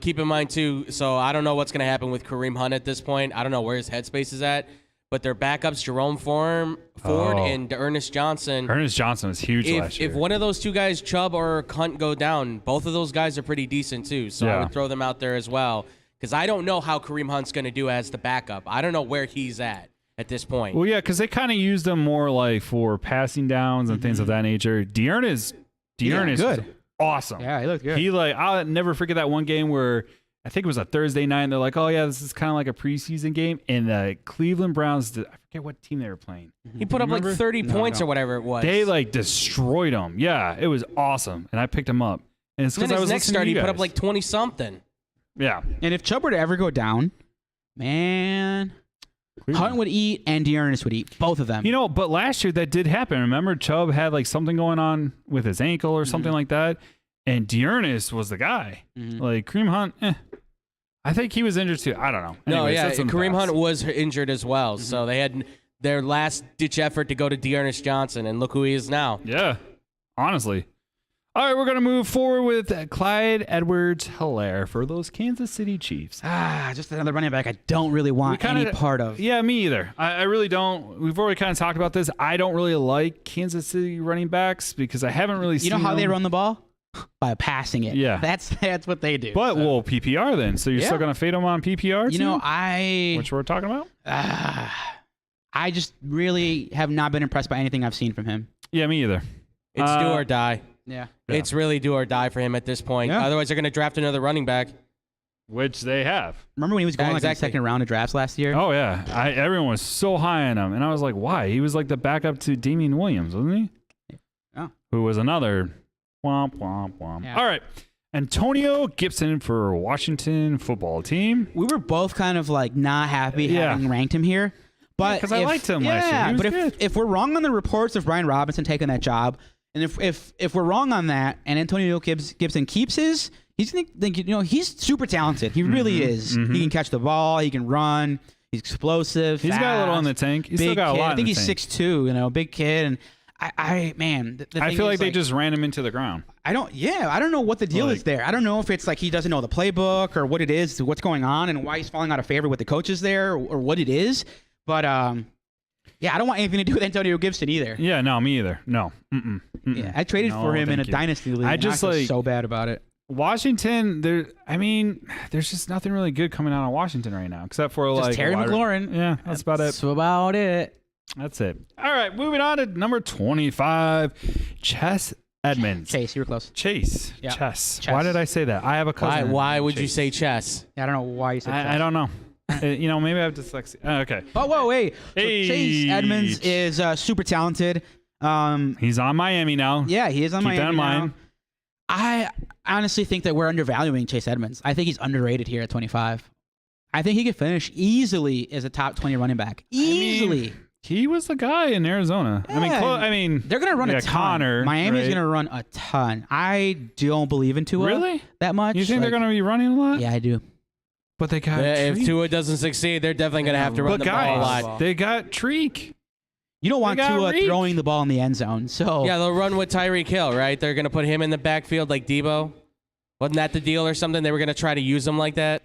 Keep in mind, too, so I don't know what's going to happen with Kareem Hunt at this point. I don't know where his headspace is at. But their backups, Jerome Ford Oh. and Ernest Johnson. Ernest Johnson was huge last year. If one of those two guys, Chubb or Hunt, go down, both of those guys are pretty decent too. So I Yeah. would throw them out there as well. Because I don't know how Kareem Hunt's going to do as the backup. I don't know where he's at this point. Well, yeah, because they kind of used him more like for passing downs and things of that nature. Dearness good. was awesome. Yeah, he looked good. I'll never forget that one game where I think it was a Thursday night, and they're like, "Oh yeah, this is kind of like a preseason game." And the Cleveland Browns, I forget what team they were playing. He put up like Remember? 30 No, I points or don't. whatever it was. They like destroyed them. Yeah, it was awesome, and I picked him up. And it's And because then I his was next listening start, to he you put up guys. like 20 something. Yeah. And if Chubb were to ever go down, man, Hunt would eat and Dearness would eat, both of them. But last year that did happen. Remember, Chubb had like something going on with his ankle or something like that, and Dearness was the guy. Like Kareem Hunt, I think he was injured too. I don't know. No, Anyways, yeah, that's in the Kareem past. Hunt was injured as well. So they had their last ditch effort to go to Dearness Johnson, and look who he is now. Yeah, honestly. All right, we're going to move forward with Clyde Edwards-Helaire for those Kansas City Chiefs. Just another running back I don't really want any part of. Yeah, me either. I really don't. We've already kind of talked about this. I don't really like Kansas City running backs because I haven't really seen You know how they them. run the ball? By passing it. Yeah. That's what they do. But, So, well, PPR then. So you're Yeah. still going to fade them on PPR too? I Which we're talking about? I just really have not been impressed by anything I've seen from him. Yeah, me either. It's do or die. Yeah. It's really do or die for him at this point. Yeah. Otherwise, they're going to draft another running back. Which they have. Remember when he was going like in the exactly. second round of drafts last year? Oh yeah, everyone was so high on him, and I was like, why? He was like the backup to Damian Williams, wasn't he? Oh. Who was another womp womp womp. Yeah. All right, Antonio Gibson for Washington football team. We were both kind of like not happy Yeah. having ranked him here. But because I liked him last year. Yeah, He was but good. if we're wrong on the reports of Brian Robinson taking that job, and if we're wrong on that, and Antonio Gibson keeps his, he's gonna think, he's super talented. He really is. He can catch the ball. He can run. He's explosive. He's got a little in the fast, tank. He's big still got a kid. lot I think in the he's tank. 6'2", big kid, and I I feel like they just ran him into the ground. I don't know what the deal is Like- there. I don't know if it's like he doesn't know the playbook or what it is, what's going on, and why he's falling out of favor with the coaches there, or what it is. But yeah, I don't want anything to do with Antonio Gibson either. Yeah, no, me either. No. Yeah, I traded No, for him in thank a you. dynasty league. I and just, feel like- so bad about it. Washington, there's just nothing really good coming out of Washington right now, except for Just like Terry wide- McLaurin. Yeah, that's about it. That's about it. That's it. All right, moving on to number 25, Chess Edmonds. Chase, you were close. Chase. Yeah. Chess. Chess. Why did I say that? I have a cousin. Why would you Chase. say chess? Yeah, I don't know why you said I Chase. don't know. Maybe I have dyslexia. Okay. Oh, whoa, wait. So Hey. Chase Edmonds is super talented. He's on Miami now. Yeah, he is on Keep Miami that in now. mind. I honestly think that we're undervaluing Chase Edmonds. I think he's underrated here at 25. I think he could finish easily as a top 20 running back. Easily. He was the guy in Arizona. Yeah. They're going to run a ton. Connor. Miami's right? going to run a ton. I don't believe in Tua Really? that much. You think they're going to be running a lot? Yeah, I do. But they got If Treek. Tua doesn't succeed, they're definitely going to have to run But the ball a guys, lot. they got Treek. You don't want got Tua Reek. throwing the ball in the end zone. So Yeah, they'll run with Tyreek Hill, right? They're going to put him in the backfield like Debo. Wasn't that the deal or something? They were going to try to use him like that.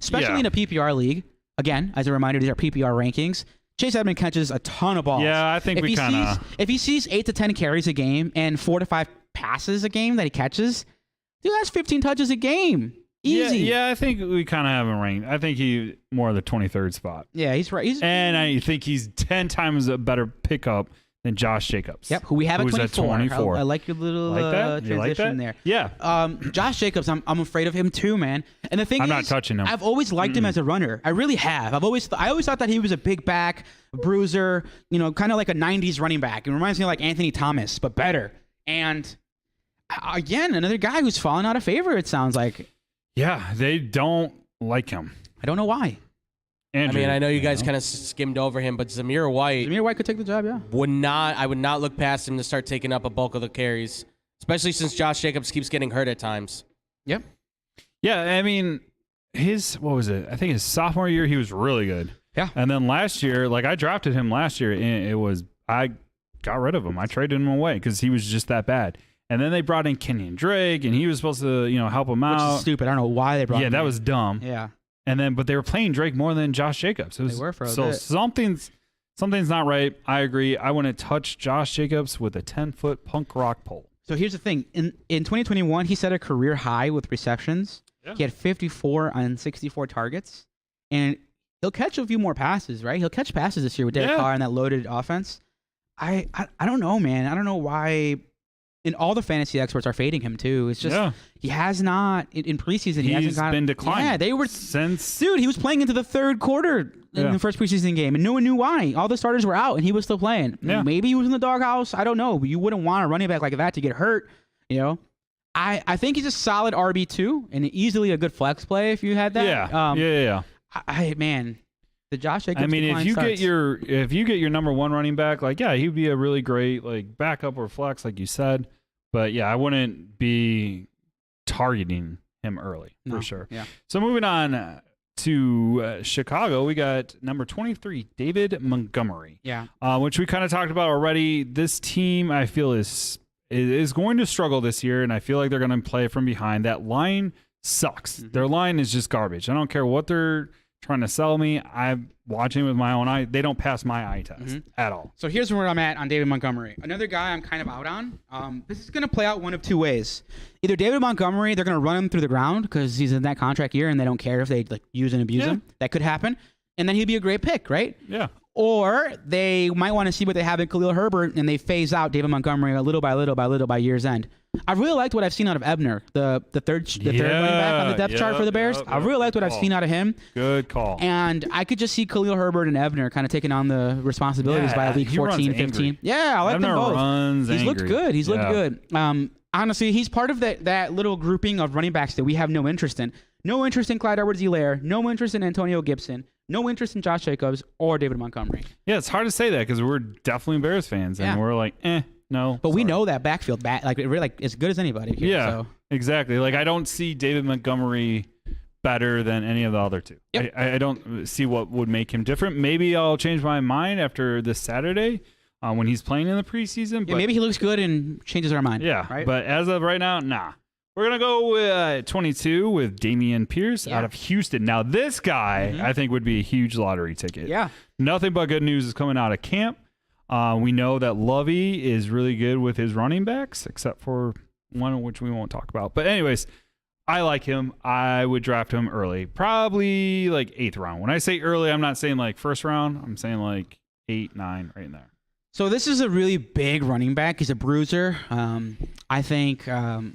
especially Yeah. in a PPR league. Again, as a reminder, these are PPR rankings. Chase Edmonds catches a ton of balls. Yeah, I think if we he kind of. sees- If he sees 8 to 10 carries a game and 4 to 5 passes a game that he catches, dude, that's 15 touches a game. Easy. Yeah, I think we kind of have him ranked. I think he more of the 23rd spot. Yeah, he's right. And I think he's 10 times a better pickup than Josh Jacobs. Yep, who we have at who's 24. 24. I like your little Like that? You like transition that? there. Yeah. Josh Jacobs, I'm afraid of him too, man. And the thing I'm is, not touching him. I've always liked him as a runner. I really have. I always thought that he was a big back, bruiser, kind of like a 90s running back. It reminds me of like Anthony Thomas, but better. And again, another guy who's fallen out of favor, it sounds like. Yeah, they don't like him. I don't know why. Andrew, I know you guys kind of skimmed over him, but Zamir White Zamir White could take the job, yeah. I would not look past him to start taking up a bulk of the carries, especially since Josh Jacobs keeps getting hurt at times. Yep. Yeah, I mean, what was it? I think his sophomore year, he was really good. Yeah. And then last year, like I drafted him last year, and I got rid of him. I traded him away because he was just that bad. And then they brought in Kenyon Drake, and he was supposed to, help him Which out. is stupid. I don't know why they brought Yeah, him that in. was dumb. Yeah. And then, but they were playing Drake more than Josh Jacobs. It was, They were for a so bit. something's not right. I agree. I wouldn't touch Josh Jacobs with a 10-foot punk rock pole. So here's the thing. In 2021, he set a career high with receptions. Yeah. He had 54 on 64 targets. And he'll catch a few more passes, right? He'll catch passes this year with Derek Yeah. Carr and that loaded offense. I don't know, man. I don't know why. And all the fantasy experts are fading him too. It's just Yeah. he has not in preseason. He hasn't He's got been declining. Yeah, they were since. dude. He was playing into the third quarter in Yeah. the first preseason game, and no one knew why. All the starters were out, and he was still playing. Yeah. Maybe he was in the doghouse. I don't know. But you wouldn't want a running back like that to get hurt. I think he's a solid RB2 and easily a good flex play if you had that. Yeah. Man, the Josh Jacobs. I mean, if decline you starts. get your number one running back, like he'd be a really great like backup or flex, like you said. But yeah, I wouldn't be targeting him early No. for sure. Yeah. So moving on to Chicago, we got number 23, David Montgomery. Yeah. Which we kind of talked about already. This team, I feel, is going to struggle this year, and I feel like they're going to play from behind. That line sucks. Mm-hmm. Their line is just garbage. I don't care what they're trying to sell me. I'm watching with my own eye. They don't pass my eye test Mm-hmm. at all. So here's where I'm at on David Montgomery. Another guy I'm kind of out on. This is going to play out one of two ways. Either David Montgomery, they're going to run him through the ground because he's in that contract year and they don't care if they like use and abuse Yeah. him. That could happen. And then he'd be a great pick, right? Yeah. Or they might want to see what they have in Khalil Herbert and they phase out David Montgomery little by little by year's end. I really liked what I've seen out of Ebner, the third running back on the depth chart for the Bears. I really liked what I've seen out of him. Good call. And I could just see Khalil Herbert and Ebner kind of taking on the responsibilities by week he 14, runs 15. angry. Yeah, I like them Ebner both. runs He's looked angry. good. He's looked good. Honestly, he's part of that little grouping of running backs that we have no interest in. No interest in Clyde Edwards-Helaire. No interest in Antonio Gibson. No interest in Josh Jacobs or David Montgomery. Yeah, it's hard to say that because we're definitely Bears fans, and we're like, no. But we know that backfield, really as good as anybody. Here, Yeah, so. exactly. Like, I don't see David Montgomery better than any of the other two. Yep. I don't see what would make him different. Maybe I'll change my mind after this Saturday when he's playing in the preseason. Yeah, But maybe he looks good and changes our mind. yeah, right? but as of right now, nah. We're going to go with 22 with Damian Pierce out of Houston. Now, this guy, I think, would be a huge lottery ticket. Yeah. Nothing but good news is coming out of camp. We know that Lovey is really good with his running backs, except for one which we won't talk about. But anyways, I like him. I would draft him early, probably like 8th round. When I say early, I'm not saying like first round. I'm saying like 8, 9, right in there. So this is a really big running back. He's a bruiser. I think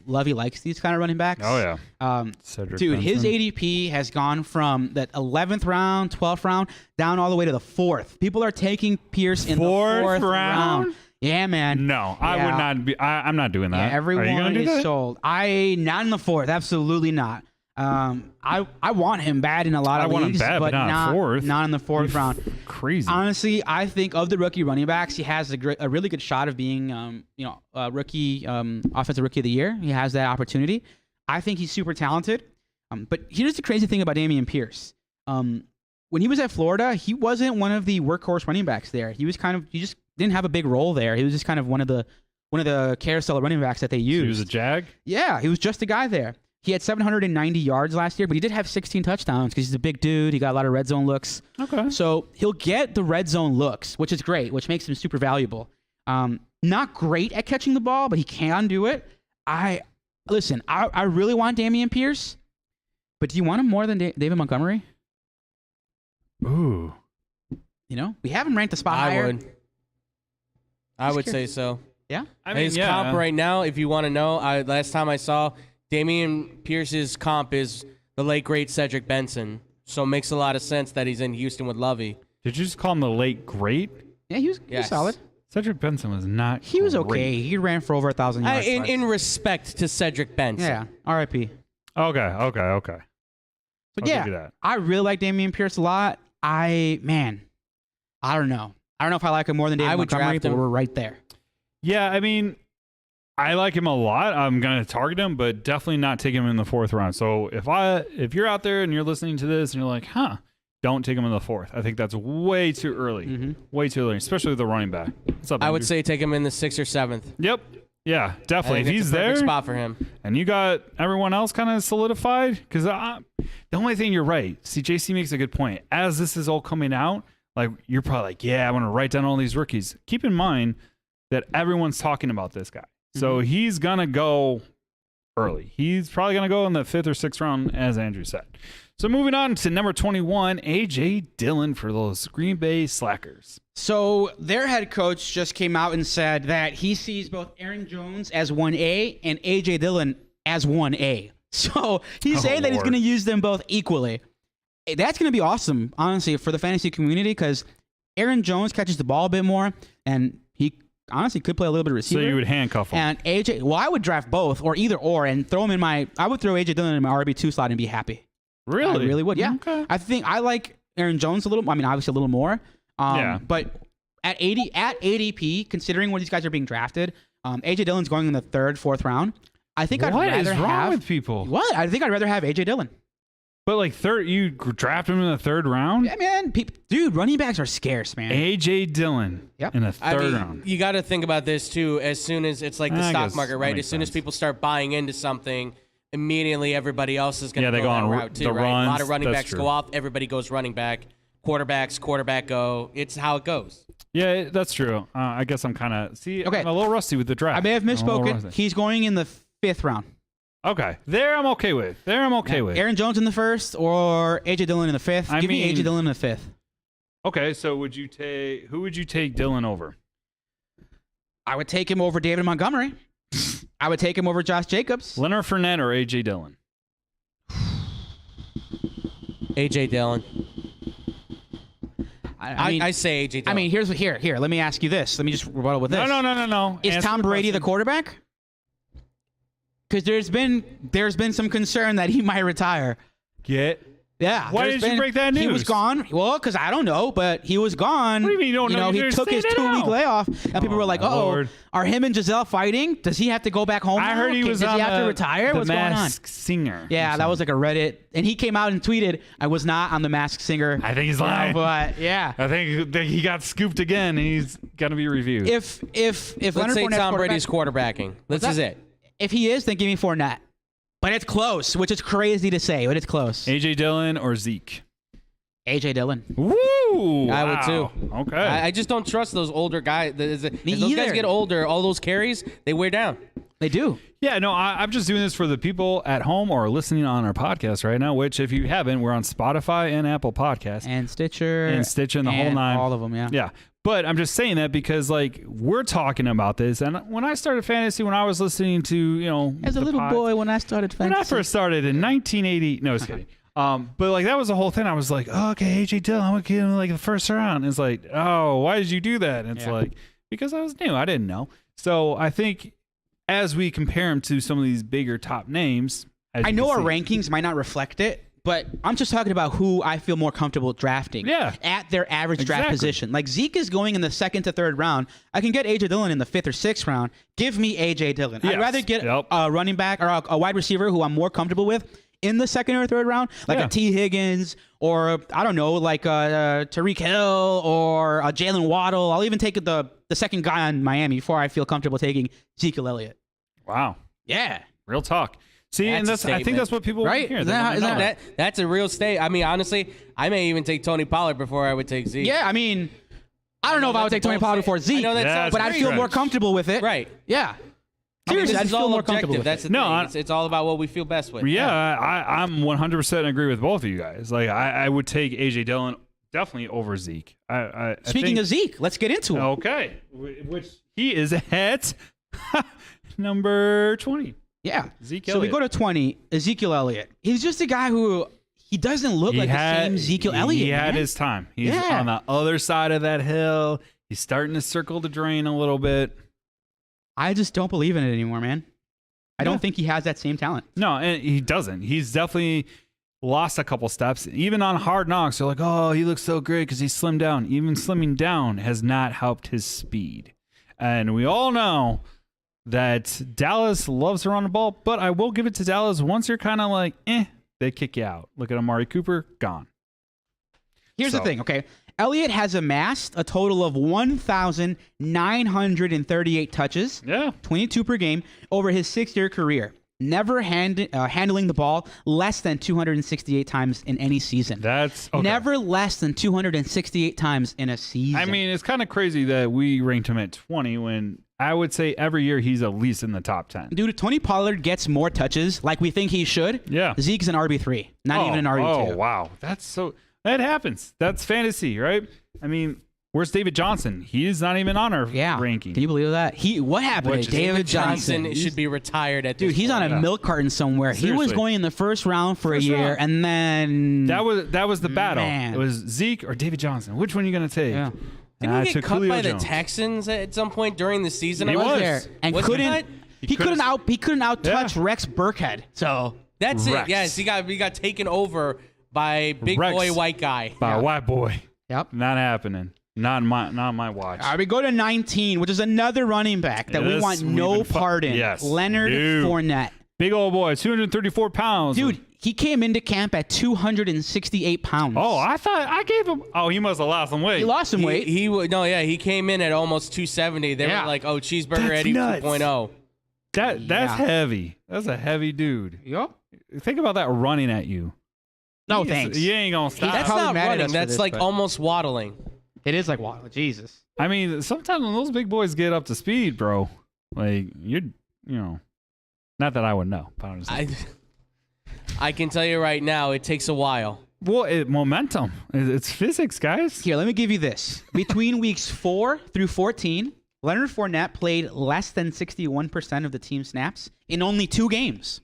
Lovey likes these kind of running backs. Oh, yeah. Cedric Dude, his Benson. ADP has gone from that 11th round, 12th round, down all the way to the 4th. People are taking Pierce in the 4th round. Yeah, man. No, I Yeah. would not be. I'm not doing that. Yeah, Are you everyone gonna do is that? sold. Not in the 4th. Absolutely not. I want him bad in a lot of I want him leagues, bad, but not 4th. Not in the 4th round. Crazy. Honestly, I think of the rookie running backs, he has a really good shot of being, rookie offensive rookie of the year. He has that opportunity. I think he's super talented. But here's the crazy thing about Damian Pierce. When he was at Florida, he wasn't one of the workhorse running backs there. He just didn't have a big role there. He was just kind of one of the carousel running backs that they used. He was a Jag. Yeah, he was just a guy there. He had 790 yards last year, but he did have 16 touchdowns because he's a big dude. He got a lot of red zone looks. Okay. So he'll get the red zone looks, which is great, which makes him super valuable. Not great at catching the ball, but he can do it. I really want Damian Pierce, but do you want him more than David Montgomery? Ooh. You know, we have him ranked a spot I higher. would. I would say so. Yeah. I mean, His yeah. comp right now, if you want to know, last time I saw Damian Pierce's comp is the late great Cedric Benson. So it makes a lot of sense that he's in Houston with Lovey. Did you just call him the late great? Yeah, he was Yes. solid. Cedric Benson was not. He was great. okay. He ran for over 1,000 yards. In respect to Cedric Benson. Yeah. R.I.P. Okay. But I'll give you yeah, that. I really like Damian Pierce a lot. I don't know. I don't know if I like him more than David I would Montgomery, draft but him. we're right there. Yeah, I mean, I like him a lot. I'm gonna target him, but definitely not take him in the 4th round. So if you're out there and you're listening to this and you're like, don't take him in the 4th. I think that's way too early. Mm-hmm. Way too early, especially with the running back. What's up, I would Andrew? say take him in the 6th or 7th. Yep. Yeah, I definitely. If think it's he's a perfect there spot for him. and you got everyone else kind of solidified, because the only thing you're right. See, JC makes a good point. As this is all coming out, like you're probably like, yeah, I want to write down all these rookies. Keep in mind that everyone's talking about this guy, so he's gonna go early. He's probably gonna go in the 5th or 6th round, as Andrew said. So moving on to number 21, A.J. Dillon for those Green Bay Slackers. So their head coach just came out and said that he sees both Aaron Jones as 1A and A.J. Dillon as 1A. So he's saying that he's Lord. going to use them both equally. That's going to be awesome, honestly, for the fantasy community because Aaron Jones catches the ball a bit more, and he honestly could play a little bit of receiver. So you would handcuff him. And AJ, well, I would draft both or either or and throw him in I would throw AJ Dillon in my RB2 slot and be happy. Really? I really would. Yeah. Okay. I think I like Aaron Jones a little. I mean, obviously a little more. Yeah. But at ADP, considering where these guys are being drafted, AJ Dillon's going in the 3rd, 4th round. I think I'd What rather is wrong have with people? what? I think I'd rather have AJ Dillon. But like you draft him in the 3rd round? Yeah, man. Dude, running backs are scarce, man. A.J. Dillon Yep. in the 3rd I mean, round. you got to think about this too. As soon as it's like the I stock guess market, that right? makes As soon as sense. people start buying into something, immediately everybody else is going to Yeah, they go go that on route too, the right? A lot runs, of running that's backs true. go off. Everybody goes running back. Quarterback go. It's how it goes. Yeah, that's true. I guess I'm kind of Okay. I'm a little rusty with the draft. I may have I'm a little misspoken. rusty. He's going in the 5th round. Okay, there I'm okay with. With. Aaron Jones in the 1st or AJ Dillon in the 5th. I Give me mean- AJ Dillon in the 5th. Okay, so who would you take Dylan over? I would take him over David Montgomery. I would take him over Josh Jacobs. Leonard Fournette or AJ Dillon? AJ Dillon. I mean, I say AJ Dillon. I mean, here. Let me ask you this. Let me just rebuttal with this. No. Is Answer Tom the Brady the question. quarterback? Because there's been some concern that he might retire. Yeah. Why there's didn't you break that He was news? gone. Well, because I don't know, but he was gone. What do you mean you don't know? He You're took his saying it 2-week now. layoff, and people were like, my "Oh, Lord. are him and Giselle fighting? Does he have to go back home? I now? heard he was Does on he have to the retire? the What's going on?" Masked Singer. Yeah, that was like a Reddit, and he came out and tweeted, "I was not on the Masked Singer." I think he's You know, lying. but yeah, I think that he got scooped again, and he's gonna be reviewed. if Let's Leonard say Fournette's Tom Brady's quarterback- quarterbacking. This is it. if he is, then give me Fournette. But it's close, which is crazy to say, but it's close. AJ Dillon or Zeke? AJ Dillon. Woo! I would wow. too. Okay. I just don't trust those older guys. As those either. guys get older, all those carries, they wear down. They do. Yeah, no, I'm just doing this for the people at home or listening on our podcast right now, which if you haven't, we're on Spotify and Apple Podcasts. And Stitcher. And Stitcher and the whole and nine. All of them, yeah. Yeah. But I'm just saying that because, like, we're talking about this. And when I started fantasy, when I was listening to, you know, As a the little pod- boy, when I started when I fantasy. first started in 1980, no, I was kidding. But like that was the whole thing. I was like, oh, okay, AJ Dillon, I'm gonna get him like the first round. And it's like, oh, why did you do that? And it's Yeah. like, because I was new, I didn't know. So I think as we compare him to some of these bigger top names, as I you know can our see- rankings might not reflect it, but I'm just talking about who I feel more comfortable drafting. Yeah. At their average draft Exactly. position. Like Zeke is going in the 2nd to 3rd round. I can get AJ Dillon in the 5th or 6th round. Give me AJ Dillon. Yes. I'd rather get Yep. a running back or a wide receiver who I'm more comfortable with in the 2nd or 3rd round, like Yeah. a T. Higgins or I don't know, like Tyreek Hill or a Jalen Waddle. I'll even take the second guy on Miami before I feel comfortable taking Ezekiel Elliott. Wow, Yeah. real talk. See, and That's a I think statement. that's what people want Right? to hear. Is They that wanna how- is know that- That's a real state. I mean, honestly, I may even take Tony Pollard before I would take Zeke. Yeah, I mean, I don't know if I would that's take a Tony bold Pollard say- before Zeke, I know that Yeah, sounds but I great. feel more comfortable with it. Right. Yeah. I mean, Seriously, this I is feel all more objective. comfortable with That's it. the No, thing. It's all about what we feel best with. Yeah, I'm 100% agree with both of you guys. Like, I would take AJ Dillon definitely over Zeke. I Speaking think, of Zeke, let's get into it. okay, which he is at number 20. Yeah. Zeke So we Elliott. go to 20, Ezekiel Elliott. He's just a guy who he doesn't look like the same Ezekiel Elliott. He had man. his time. He's Yeah. on the other side of that hill. He's starting to circle the drain a little bit. I just don't believe in it anymore, man. I Yeah. don't think he has that same talent. No, and he doesn't. He's definitely lost a couple steps. Even on Hard Knocks, they're like, oh, he looks so great because he slimmed down. Even slimming down has not helped his speed. And we all know that Dallas loves to run the ball, but I will give it to Dallas. Once you're kind of like, they kick you out. Look at Amari Cooper, gone. Here's the So- thing, okay? Elliott has amassed a total of 1,938 touches, Yeah. 22 per game, over his 6-year career. Never handling the ball less than 268 times in any season. That's okay. Never less than 268 times in a season. I mean, it's kind of crazy that we ranked him at 20 when I would say every year he's at least in the top 10. dude, Tony Pollard gets more touches like we think he should. Yeah. Zeke's an RB3, not even an RB2. Oh, wow. That happens. That's fantasy, right? I mean, where's David Johnson? He's not even on our Yeah. ranking. Can you believe that? What happened Which to is- David Johnson Johnson? should be retired at this Dude, he's on point. a milk carton somewhere. He was Seriously. going in the first round for First a year, round. and then That was the battle. Man. It was Zeke or David Johnson. Which one are you going to take? Yeah. Didn't I he get took cut Julio by the Jones. Texans at some point during the season? He I was. there and Was he couldn't cut? he couldn't out touch Yeah. Rex Burkhead. So That's Rex. it. Yes, he got taken over by big Rex. boy white guy. By a white boy. yep. Not happening. Not my watch. All right, we go to 19, which is another running back that we Yes, want we've no been part in. yes. Leonard Dude. Fournette. Big old boy, 234 pounds. Dude, he came into camp at 268 pounds. Oh, I thought I gave him. Oh, he must have lost some weight. he lost some weight. He came in at almost 270. They Yeah. were like, oh, cheeseburger That's Eddie nuts. 2.0. That's Yeah. heavy. That's a heavy dude. Yep. Think about that running at you. No, He is- thanks. You ain't gonna stop. That's probably not mad at us running. for That's this, like but- almost waddling. It is like, wow, Jesus. I mean, sometimes when those big boys get up to speed, bro, like not that I would know. But I'm just saying. I can tell you right now, it takes a while. Well, momentum. It's physics, guys. Here, let me give you this. Between weeks 4 through 14, Leonard Fournette played less than 61% of the team snaps in only 2 games.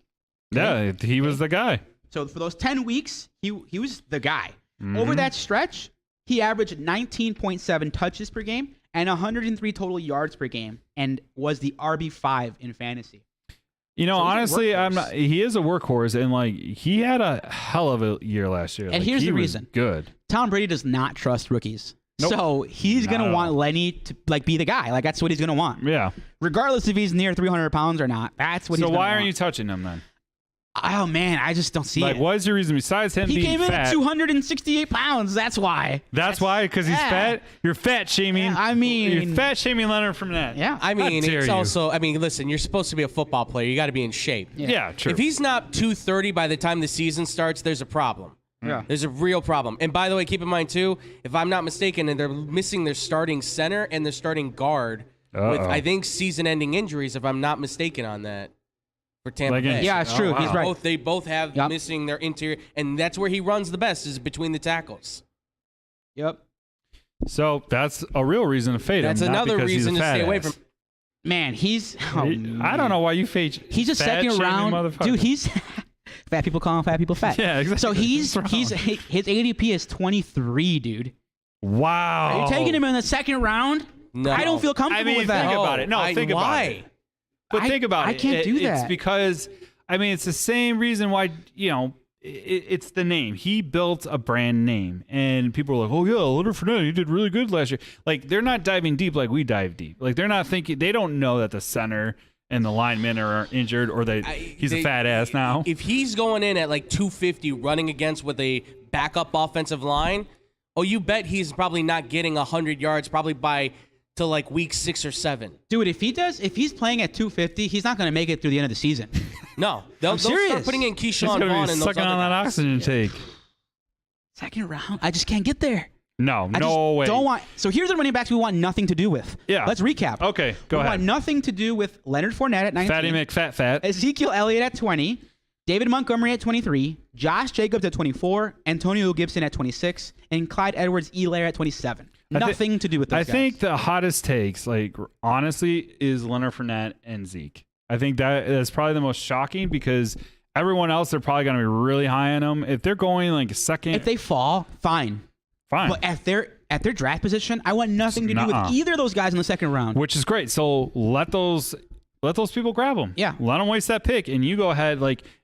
Yeah, he was the guy. So for those 10 weeks, he was the guy. Over that stretch, he averaged 19.7 touches per game and 103 total yards per game, and was the RB5 in fantasy. You know, So he's a honestly, workhorse. he is a workhorse, and like he had a hell of a year last year. And Like, here's he the was reason. Good. Tom Brady does not trust rookies. Nope. So he's Not going at to all. want Lenny to be the guy. Like, that's what he's going to want. Yeah. Regardless if he's near 300 pounds or not. That's what he's So going to want. why aren't you touching him then? Oh, man, I just don't see Like, it. what is your reason besides him He being came in fat? at 268 pounds. That's why. That's why, because he's yeah. fat. You're fat shaming. Yeah, I mean- you're fat shaming Leonard Fournette. Yeah. I mean, dare it's you. also. I mean, listen, you're supposed to be a football player. You got to be in shape. Yeah, true. If he's not 230 by the time the season starts, there's a problem. Yeah. There's a real problem. And by the way, keep in mind too, if I'm not mistaken, and they're missing their starting center and their starting guard with Uh-oh. I think season-ending injuries. If I'm not mistaken on that for Tampa Bay. Yeah, it's true. Oh, He's wow. right. They both have Yep. missing their interior, and that's where he runs the best is between the tackles. Yep. So that's a real reason to fade That's him. not another because he's a reason to fat stay away ass. from. Man, he's. Oh, I don't know why you fade. He's a fat second shaming round. motherfucker. Dude, he's. Fat people calling fat people fat. Yeah, exactly. So he's What's wrong? his ADP is 23, dude. Wow. Are you taking him in the second round? No. I don't feel comfortable I mean, with that. think about it. No, think about why? it. But I- think about I it. can't do It's that. because, I mean, it's the same reason why, it's the name. He built a brand name. And people are like, oh, yeah, Leonard Fournette, he did really good last year. Like, they're not diving deep like we dive deep. Like, they're not thinking, they don't know that the center and the linemen are injured or that he's a fat ass now. If he's going in at like 250 running against with a backup offensive line, oh, you bet he's probably not getting 100 yards probably by to like week 6 or 7. Dude, if he's playing at 250, he's not going to make it through the end of the season. No, they'll serious. start putting in He's Keyshawn going to Vaughn be and those sucking other on that guys. oxygen take. Second round? I just can't get there. No, I no just way. don't want. So here's the running backs we want nothing to do with. Yeah. Let's recap. Okay, go we ahead. want nothing to do with Leonard Fournette at 19. Fatty McFat. Ezekiel Elliott at 20, David Montgomery at 23, Josh Jacobs at 24, Antonio Gibson at 26, and Clyde Edwards-Helaire at 27. Nothing to do with those I guys. think the hottest takes, like honestly, is Leonard Fournette and Zeke. I think that's probably the most shocking because everyone else they're probably going to be really high on them. If they're going like second, if they fall, fine. fine, But at their draft position, I want nothing to do Nuh-uh. with either of those guys in the second round. which is great. So let those people grab them. Yeah. let them waste that pick, and you go ahead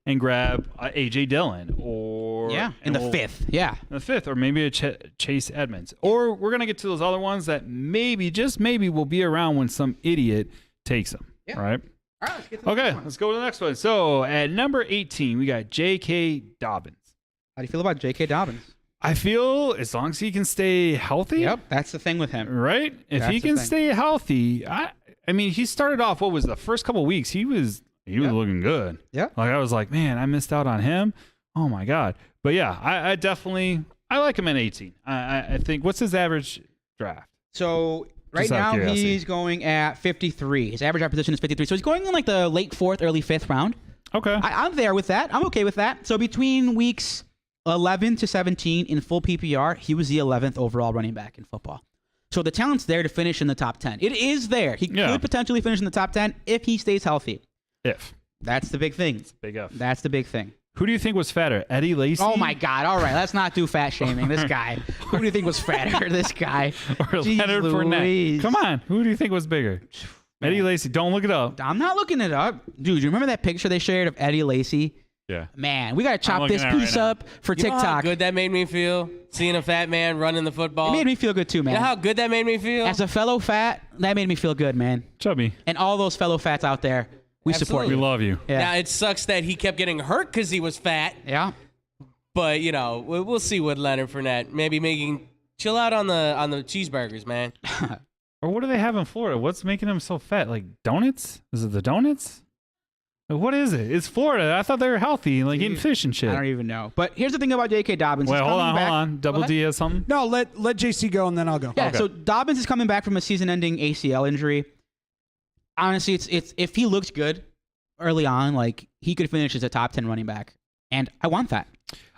and grab AJ Dillon or in the fifth. Yeah. in the fifth, or maybe a Chase Edmonds, or we're gonna get to those other ones that maybe just maybe will be around when some idiot takes them. Yeah. All right. All right, let's get to the Okay, next one. let's go to the next one. So at number 18, we got J.K. Dobbins. How do you feel about J.K. Dobbins? I feel as long as he can stay healthy, Yep, that's the thing with him. right? If That's he the can thing. stay healthy, I mean, he started off. What was the first couple weeks? He was looking good. Yeah. Like I was like, man, I missed out on him. Oh my god. But yeah, I definitely like him at 18. I think what's his average draft? So right Just out of now curiosity. he's going at 53. His average draft position is 53. So he's going in like the late 4th, early 5th round. Okay. I'm there with that. I'm okay with that. So between weeks 11 to 17 in full PPR, he was the 11th overall running back in football. So the talent's there to finish in the top 10. It is there. He Yeah. could potentially finish in the top 10 if he stays healthy. If That's the big thing. big F. That's the big thing. Who do you think was fatter, Eddie Lacy? Oh my God! All right, let's not do fat shaming. This guy. Who do you think was fatter? This guy. Or Jeez Leonard Fournette? Louise. Come on, who do you think was bigger? Eddie Lacy. Don't look it up. I'm not looking it up, dude. Do you remember that picture they shared of Eddie Lacy? Yeah. Man, we gotta chop looking this at it piece right now. up for You know how TikTok. good that made me feel seeing a fat man running the football. It made me feel good too, You man. know how good that made me feel? As a fellow fat, that made me feel good, man. Chubby. And all those fellow fats out there, we support We you. love you. Yeah. Now it sucks that he kept getting hurt because he was fat, Yeah. but you know we'll see with Leonard Fournette. Maybe making chill out on the cheeseburgers, man. Or what do they have in Florida? What's making them so fat? Like donuts? Is it the donuts? Like, what is it? It's Florida. I thought they were healthy, like eating fish and I shit. don't even know. But here's the thing about J.K. Dobbins. Wait, He's hold coming on, back- hold on. Double Go ahead. D has something? No, let JC go and then I'll go. Yeah, Okay. so Dobbins is coming back from a season-ending ACL injury. Honestly, it's if he looks good early on, like he could finish as a top 10 running back, and I want that.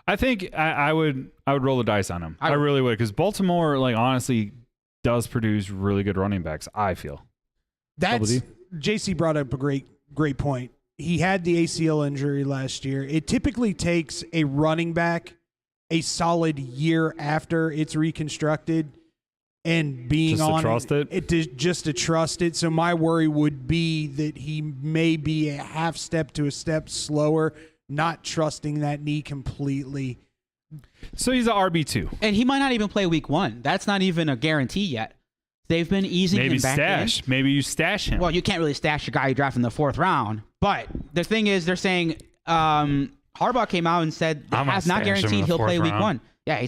I think I would roll the dice on him. I really would, because Baltimore, like, honestly, does produce really good running backs, I feel. That's JC brought up a great point. He had the ACL injury last year. It typically takes a running back a solid year after it's reconstructed and being just on to trust it. Just to trust it. So my worry would be that he may be a half step to a step slower, not trusting that knee completely. So he's an RB2. And he might not even play week 1. That's not even a guarantee yet. They've been easing Maybe him back stash. in. Maybe you stash him. Well, you can't really stash a guy you draft in the 4th round. But the thing is, they're saying Harbaugh came out and said I'm has gonna not stash him in guaranteed the he'll play 4th week round. 1. Yeah,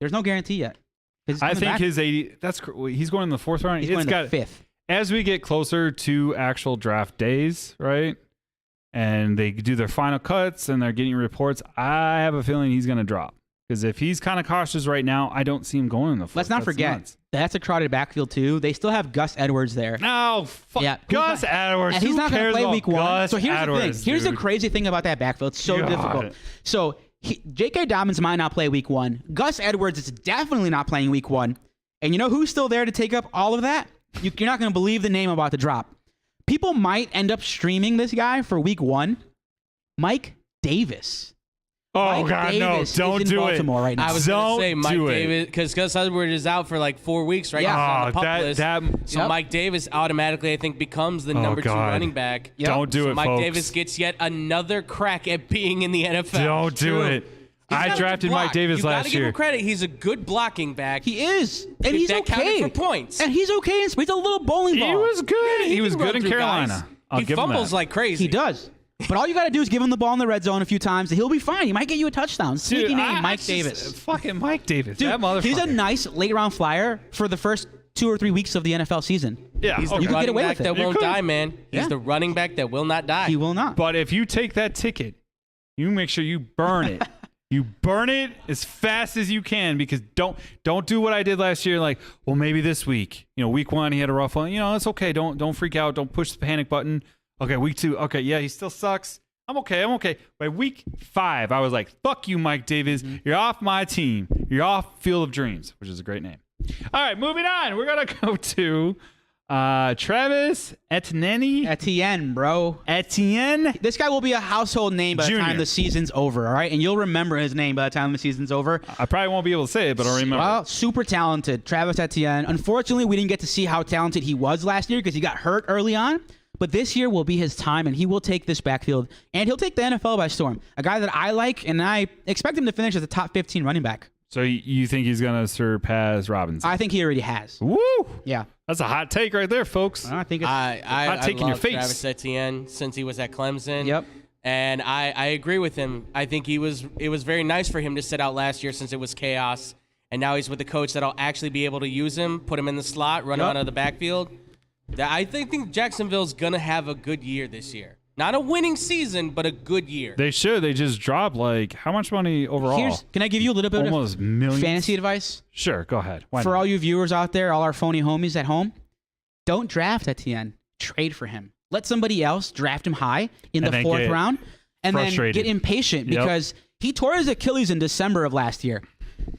there's no guarantee yet. I think his 80. He's going in the 4th round. He's going in the 5th. As we get closer to actual draft days, right? And they do their final cuts and they're getting reports, I have a feeling he's going to drop. Because if he's kind of cautious right now, I don't see him going in the 4th. Let's not forget, that's a crowded backfield too. They still have Gus Edwards there. No, Gus Edwards. And he's not going to play week 1. Gus So here's Edwards, the thing. Here's the dude. crazy thing about that backfield. It's so God. difficult. So J.K. Dobbins might not play week 1. Gus Edwards is definitely not playing week 1. And you know who's still there to take up all of that? You're not going to believe the name about to drop. People might end up streaming this guy for week 1. Mike Davis. Oh, Mike God, Davis no. Don't is in do Baltimore it. right now. I was going Don't to say Mike do it. Davis because Gus Edwards is out for like 4 weeks right Yeah. now. He's on the pup that- list. that- So Yep. Mike Davis automatically, I think, becomes the number 2 God. running back. Yep. Don't do So it, Mike folks. Davis gets yet another crack at being in the NFL. Don't do True. it. He's I got a good drafted block. Mike Davis you gotta last give year. him credit. He's a good blocking back. He is. And If he's that counted okay. for points. And he's okay. He's a little bowling ball. He was good. Yeah, he was can good run in through Carolina. guys. I'll He give him fumbles that. like crazy. He does. But all you got to do is give him the ball in the red zone a few times, and he'll be fine. He might get you a touchdown. Sneaky Dude, name, I Mike just- Davis. Fucking Mike Davis. Dude, that motherfucker. he's a nice late-round flyer for the first 2 or 3 weeks of the NFL season. Yeah, He's the okay. You could get running away back with it. that You won't could. die, man. He's Yeah. the running back that will not die. He will not. But if you take that ticket, you make sure you burn it. You burn it as fast as you can, because don't do what I did last year. Like, well, maybe this week, week 1 he had a rough one. It's okay. Don't freak out. Don't push the panic button. Okay, week 2. Okay, yeah, he still sucks. I'm okay. By week 5, I was like, fuck you, Mike Davis. You're off my team. You're off Field of Dreams, which is a great name. All right, moving on. We're gonna go to Travis Etienne, bro. Etienne. This guy will be a household name by the Junior. time the season's over, all right? And you'll remember his name by the time the season's over. I probably won't be able to say it, but I'll remember. Well, super talented, Travis Etienne. Unfortunately, we didn't get to see how talented he was last year because he got hurt early on. But this year will be his time, and he will take this backfield, and he'll take the NFL by storm. A guy that I like, and I expect him to finish as a top 15 running back. So you think he's gonna surpass Robinson? I think he already has. Woo! Yeah. That's a hot take right there, folks. I think it's... I taking your love face. Travis Etienne since he was at Clemson. Yep. And I agree with him. I think it was very nice for him to sit out last year since it was chaos. And now he's with a coach that'll actually be able to use him, put him in the slot, run him out of the backfield. I think Jacksonville's going to have a good year this year. Not a winning season, but a good year. They should. They just dropped how much money overall? Can I give you a little bit Almost of millions. fantasy advice? Sure, go ahead. Why For not? all you viewers out there, all our phony homies at home, don't draft Etienne. Trade for him. Let somebody else draft him high in And the then 4th get round, and frustrated. then get impatient Yep. because he tore his Achilles in December of last year.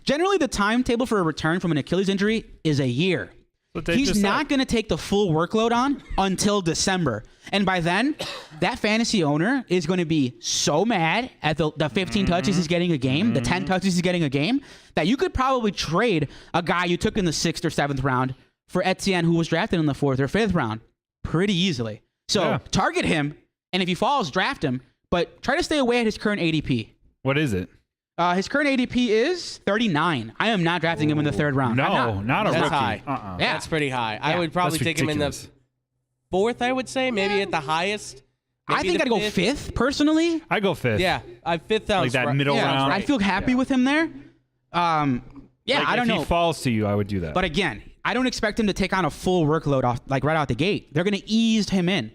Generally, the timetable for a return from an Achilles injury is a year. But they He's just not said- going to take the full workload on until December. And by then, that fantasy owner is going to be so mad at the 15 touches he's getting a game, the 10 touches he's getting a game, that you could probably trade a guy you took in the 6th or 7th round for Etienne, who was drafted in the 4th or 5th round, pretty easily. So Yeah. target him, and if he falls, draft him, but try to stay away at his current ADP. What is it? His current ADP is 39. I am not drafting him in the 3rd round. No, I'm not a That's rookie. high. Uh-uh. Yeah. That's pretty high. I Yeah. would probably That's take him in the ridiculous. 4th, I would say, maybe at the highest. I Maybe think the I'd go 5th, personally. I go 5th. Yeah, 5th sounds Like that right. middle sounds round. right. I'd feel happy with him there. Yeah, Like, I don't if know. he falls to you, I would do that. But again, I don't expect him to take on a full workload right out the gate. They're going to ease him in.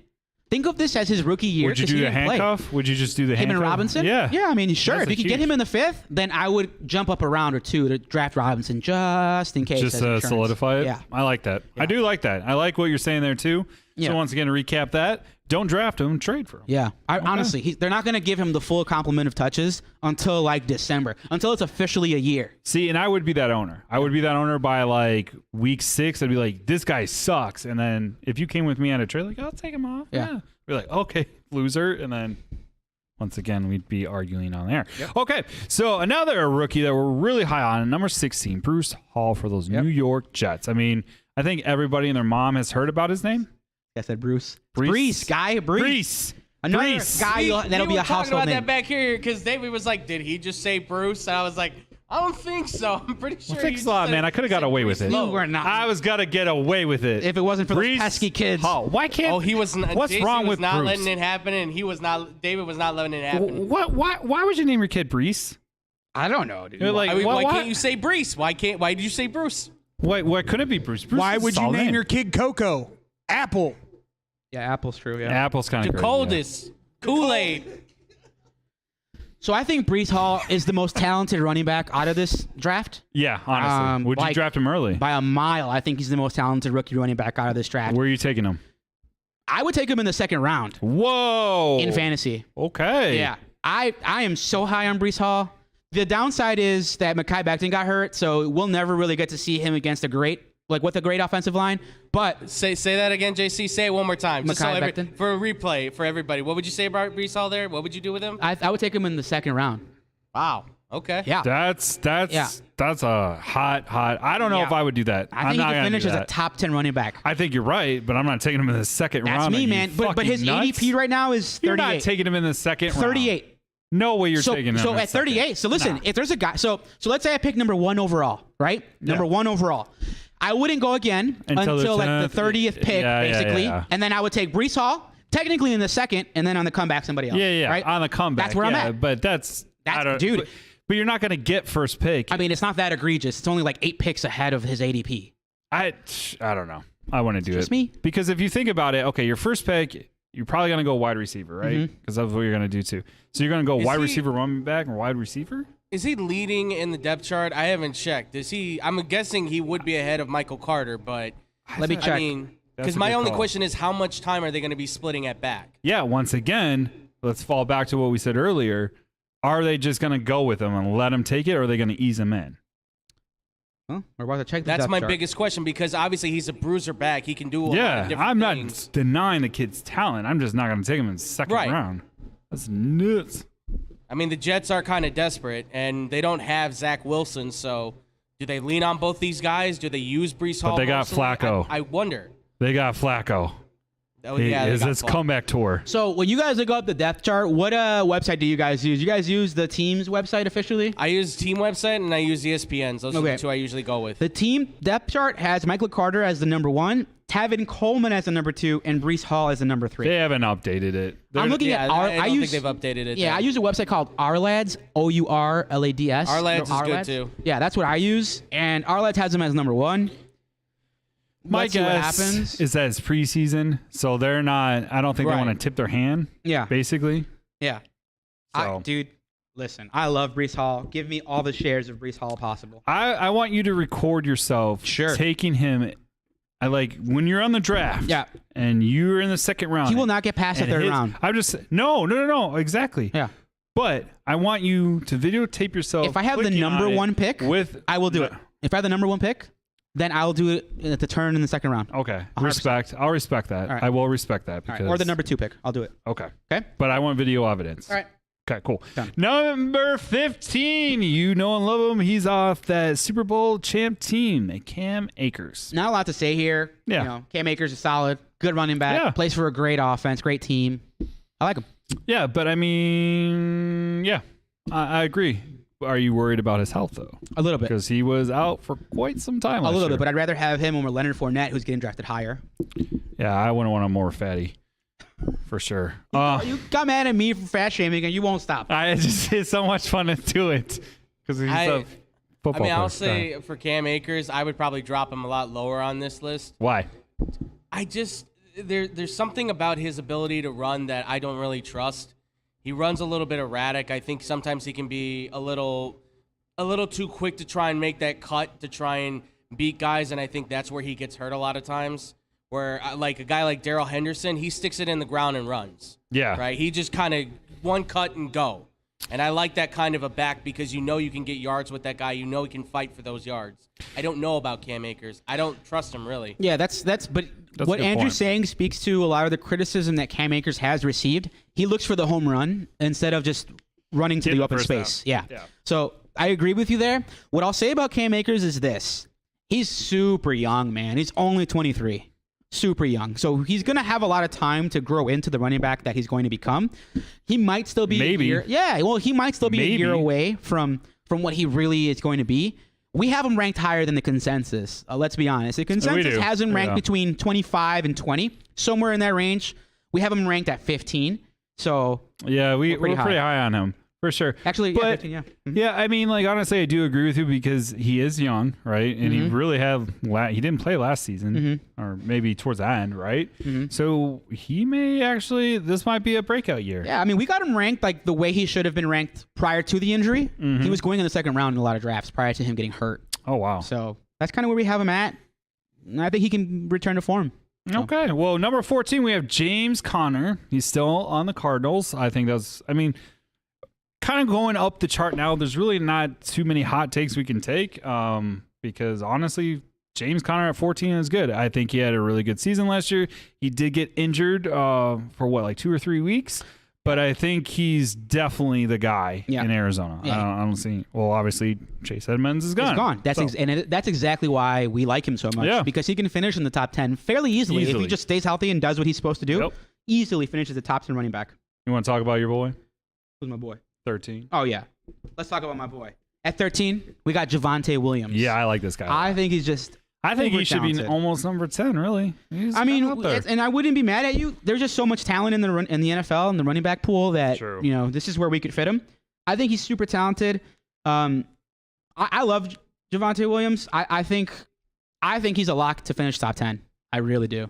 Think of this as his rookie year. would you 'cause do he the didn't play. handcuff? Would you just do the Him handcuff? and Robinson? Yeah. Yeah, I mean, sure. That's If you could get huge. him in the 5th, then I would jump up a round or 2 to draft Robinson just in case. Just as insurance. solidify it. Yeah. I like that. I do like that. I like what you're saying there too. Yeah. So once again, to recap that, don't draft him, trade for him. Yeah, honestly, they're not going to give him the full complement of touches until like December, until it's officially a year. See, and I would be that owner. I would be that owner by like week 6. I'd be like, this guy sucks. And then if you came with me on a trade, like, I'll take him off. Yeah. We're like, okay, loser. And then once again, we'd be arguing on there. Okay, so another rookie that we're really high on, number 16, Bruce Hall for those New York Jets. I mean, I think everybody and their mom has heard about his name. I said Bruce. Brees. Brees. Another Brees. guy that'll be a household talking about name. that back here because David was like, "Did he just say Bruce?" And I was like, "I don't think so. I'm pretty sure." Well, thanks a lot, man. I could have got away with it. You were not. I was gonna get away with it. If it wasn't for those Brees pesky kids. Hall. Why can't? Oh, he was. What's Jason wrong was with not Bruce? letting it happen, and he was not. David was not letting it happen. What? Why would you name your kid Brees? I don't know, dude. You're like, I mean, what- why what? can't you say Brees? Why did you say Bruce? Why couldn't it be Bruce? Bruce Why is a would you solid name your kid Coco? Apple. Yeah, Apple's true. Yeah. Apple's kind of The coldest Kool-Aid. So I think Brees Hall is the most talented running back out of this draft Yeah, honestly. Would you like, draft him early? by a mile. I think he's the most talented rookie running back out of this draft. Where are you taking him? I would take him in the second round Whoa. in fantasy. Okay. Yeah, I am so high on Brees Hall. The downside is that Mekhi Becton got hurt, so we'll never really get to see him against with a great offensive line. But Say that again, JC. Say it one more time. Just Mekhi Becton? for a replay for everybody. What would you say about Brees Hall there? What would you do with him? I would take him in the second round. Wow. Okay. Yeah, That's Yeah. a hot. I don't know Yeah. if I would do that. I think he could finish as a top 10 running back. I think you're right, but I'm not taking him in the second That's round. me, Are you man. But fucking his nuts? ADP right now is 38. You're not taking him in the second round. 38. No way you're So, taking him. so in the at 38. second. So listen, Nah. if there's a guy, so let's say I pick number 1 overall, right? Number 1 overall. I wouldn't go again Until the like 10th. the 30th pick, Yeah, yeah, basically, yeah. and then I would take Brees Hall, technically in the second, and then on the comeback somebody else. Yeah, right? on the comeback. That's where I'm yeah, at. But that's I don't, dude. But you're not going to get first pick. I mean, it's not that egregious. It's only like 8 picks ahead of his ADP. I don't know. I want to do Just it. me? Because if you think about it, okay, your first pick, you're probably going to go wide receiver, right? Mm-hmm. Because that's what you're going to do too. So you're going to go Is wide he- receiver, running back, or wide receiver? Is he leading in the depth chart? I haven't checked. Is he? I'm guessing he would be ahead of Michael Carter, but Let me check. I mean, That's because a my good only call. question is how much time are they going to be splitting at back? Yeah, once again, let's fall back to what we said earlier. Are they just going to go with him and let him take it, or are they going to ease him in? Well, we're about to check the That's depth my chart. biggest question because obviously he's a bruiser back. He can do a lot of Yeah, different I'm not things. denying the kid's talent. I'm just not going to take him in the second Right. round. That's nuts. I mean, the Jets are kind of desperate, and they don't have Zach Wilson. So, do they lean on both these guys? Do they use Brees Hall? they got mostly? Flacco. I wonder. They got Flacco. Oh, yeah, they Is got his Flacco. comeback tour. So when you guys look up the depth chart, what website do you guys use? You guys use the team's website officially? I use team website and I use ESPN's. Those are Okay. the two I usually go with. The team depth chart has Michael Carter as the number 1, Tavin Coleman as the number 2, and Brees Hall as the number 3. They haven't updated it. I'm looking Yeah, at I don't think they've updated it. Yeah, though. I use a website called Ourlads, Ourlads. Ourlads is good, too. Yeah, that's what I use, and Ourlads has him as number 1. My Let's see what guess happens. is that it's preseason, so they're not. I don't think Right. they want to tip their hand. Yeah, Basically, yeah. So. Dude, listen, I love Brees Hall. Give me all the shares of Brees Hall possible. I want you to record yourself taking him. I like when you're on the draft. Yeah. and you're in the second round. He will not get past the and third his- round. I'm just no, exactly. Yeah. But I want you to videotape yourself. If I have the clicking number on it 1 pick, with, I will do it. If I have the number 1 pick, then I'll do it at the turn in the second round. Okay, 100%. respect. I'll respect that. All right. I will respect that All because right. Or the number 2 pick. I'll do it. Okay, Okay? but I want video evidence. All right. Okay, cool. Done. Number 15, you know and love him. He's off that Super Bowl champ team, Cam Akers. Not a lot to say here. Yeah. You know, Cam Akers is solid. Good running back. Yeah. Plays for a great offense. Great team. I like him. Yeah, but I mean, yeah, I agree. Are you worried about his health though? A little bit. Because he was out for quite some time. A last little year. bit, but I'd rather have him over Leonard Fournette, who's getting drafted higher. Yeah, I wouldn't want him more fatty, for sure. You got mad at me for fat shaming, and you won't stop. It's so much fun to do it because he's a football. I mean, I'll player. say for Cam Akers, I would probably drop him a lot lower on this list. Why? I just there's something about his ability to run that I don't really trust. He runs a little bit erratic. I think sometimes he can be a little too quick to try and make that cut to try and beat guys, and I think that's where he gets hurt a lot of times Where like a guy like Darrell Henderson, he sticks it in the ground and runs. Yeah. Right? He just kind of one cut and go. And I like that kind of a back because you know you can get yards with that guy. You know he can fight for those yards. I don't know about Cam Akers. I don't trust him really. Yeah, but That's what a good Andrew's point. saying speaks to a lot of the criticism that Cam Akers has received. He looks for the home run instead of just running to Get the the open first space. down. Yeah. Yeah. So I agree with you there. What I'll say about Cam Akers is this. He's super young, man. He's only 23. Super young. So he's going to have a lot of time to grow into the running back that he's going to become. He might still be Maybe. a year. Yeah, well, he might still be a year Maybe. away from what he really is going to be. We have him ranked higher than the consensus. Let's be honest. The consensus do. has him ranked Yeah. between 25 and 20, somewhere in that range. We have him ranked at 15. So Yeah, we're pretty pretty high. high on him for sure. actually, yeah, But- 15, yeah. Mhm. Yeah, I mean, like honestly, I do agree with you because he is young, right? And he really had he didn't play last season, or maybe towards the end, right? So he may actually this might be a breakout year. Yeah, I mean, we got him ranked like the way he should have been ranked prior to the injury. He was going in the second round in a lot of drafts prior to him getting hurt. Oh wow. So that's kind of where we have him at. And I think he can return to form. Okay. Well, number 14, we have James Conner. He's still on the Cardinals. I think kind of going up the chart now. There's really not too many hot takes we can take because honestly, James Conner at 14 is good. I think he had a really good season last year. He did get injured for like 2 or 3 weeks, but I think he's definitely the guy in Arizona. Yeah. I don't see. Well, obviously, Chase Edmonds is gone. He's gone. That's So- that's exactly why we like him so much. Yeah. Because he can finish in the top 10 fairly easily. If Easily. he just stays healthy and does what he's supposed to do, Yep. easily finishes the top 10 running back. You want to talk about your boy? Who's my boy? 13. Oh, yeah. Let's talk about my boy. At 13, we got Javonte Williams. Yeah, I like this guy. I think he's just I think he should be uber-talented. almost number 10, really. He's I mean, kinda up there. and I wouldn't be mad at you. There's just so much talent in the NFL and the running back pool that True. this is where we could fit him. I think he's super talented. I love Javonte Williams. I think he's a lock to finish top 10. I really do.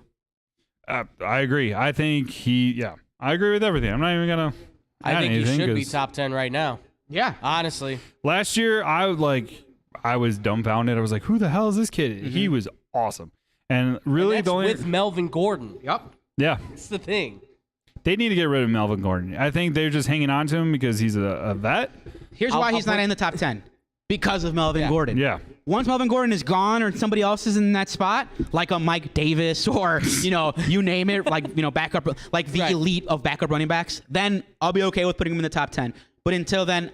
I agree. I think I agree with everything. I'm not even going to I think he anything should be 'cause top 10 right now. Yeah. Honestly. Last year, I was dumbfounded. I was like, who the hell is this kid? He was awesome. And really, That's the only. with Melvin Gordon. Yep. Yeah. That's the thing. They need to get rid of Melvin Gordon. I think they're just hanging on to him because he's a vet. Here's I'll- why I'll he's not put- in the top 10. Because of Melvin Gordon. Yeah. Once Melvin Gordon is gone or somebody else is in that spot, like a Mike Davis or, you name it, like, backup, like the Right. elite of backup running backs, then I'll be okay with putting him in the top 10. But until then,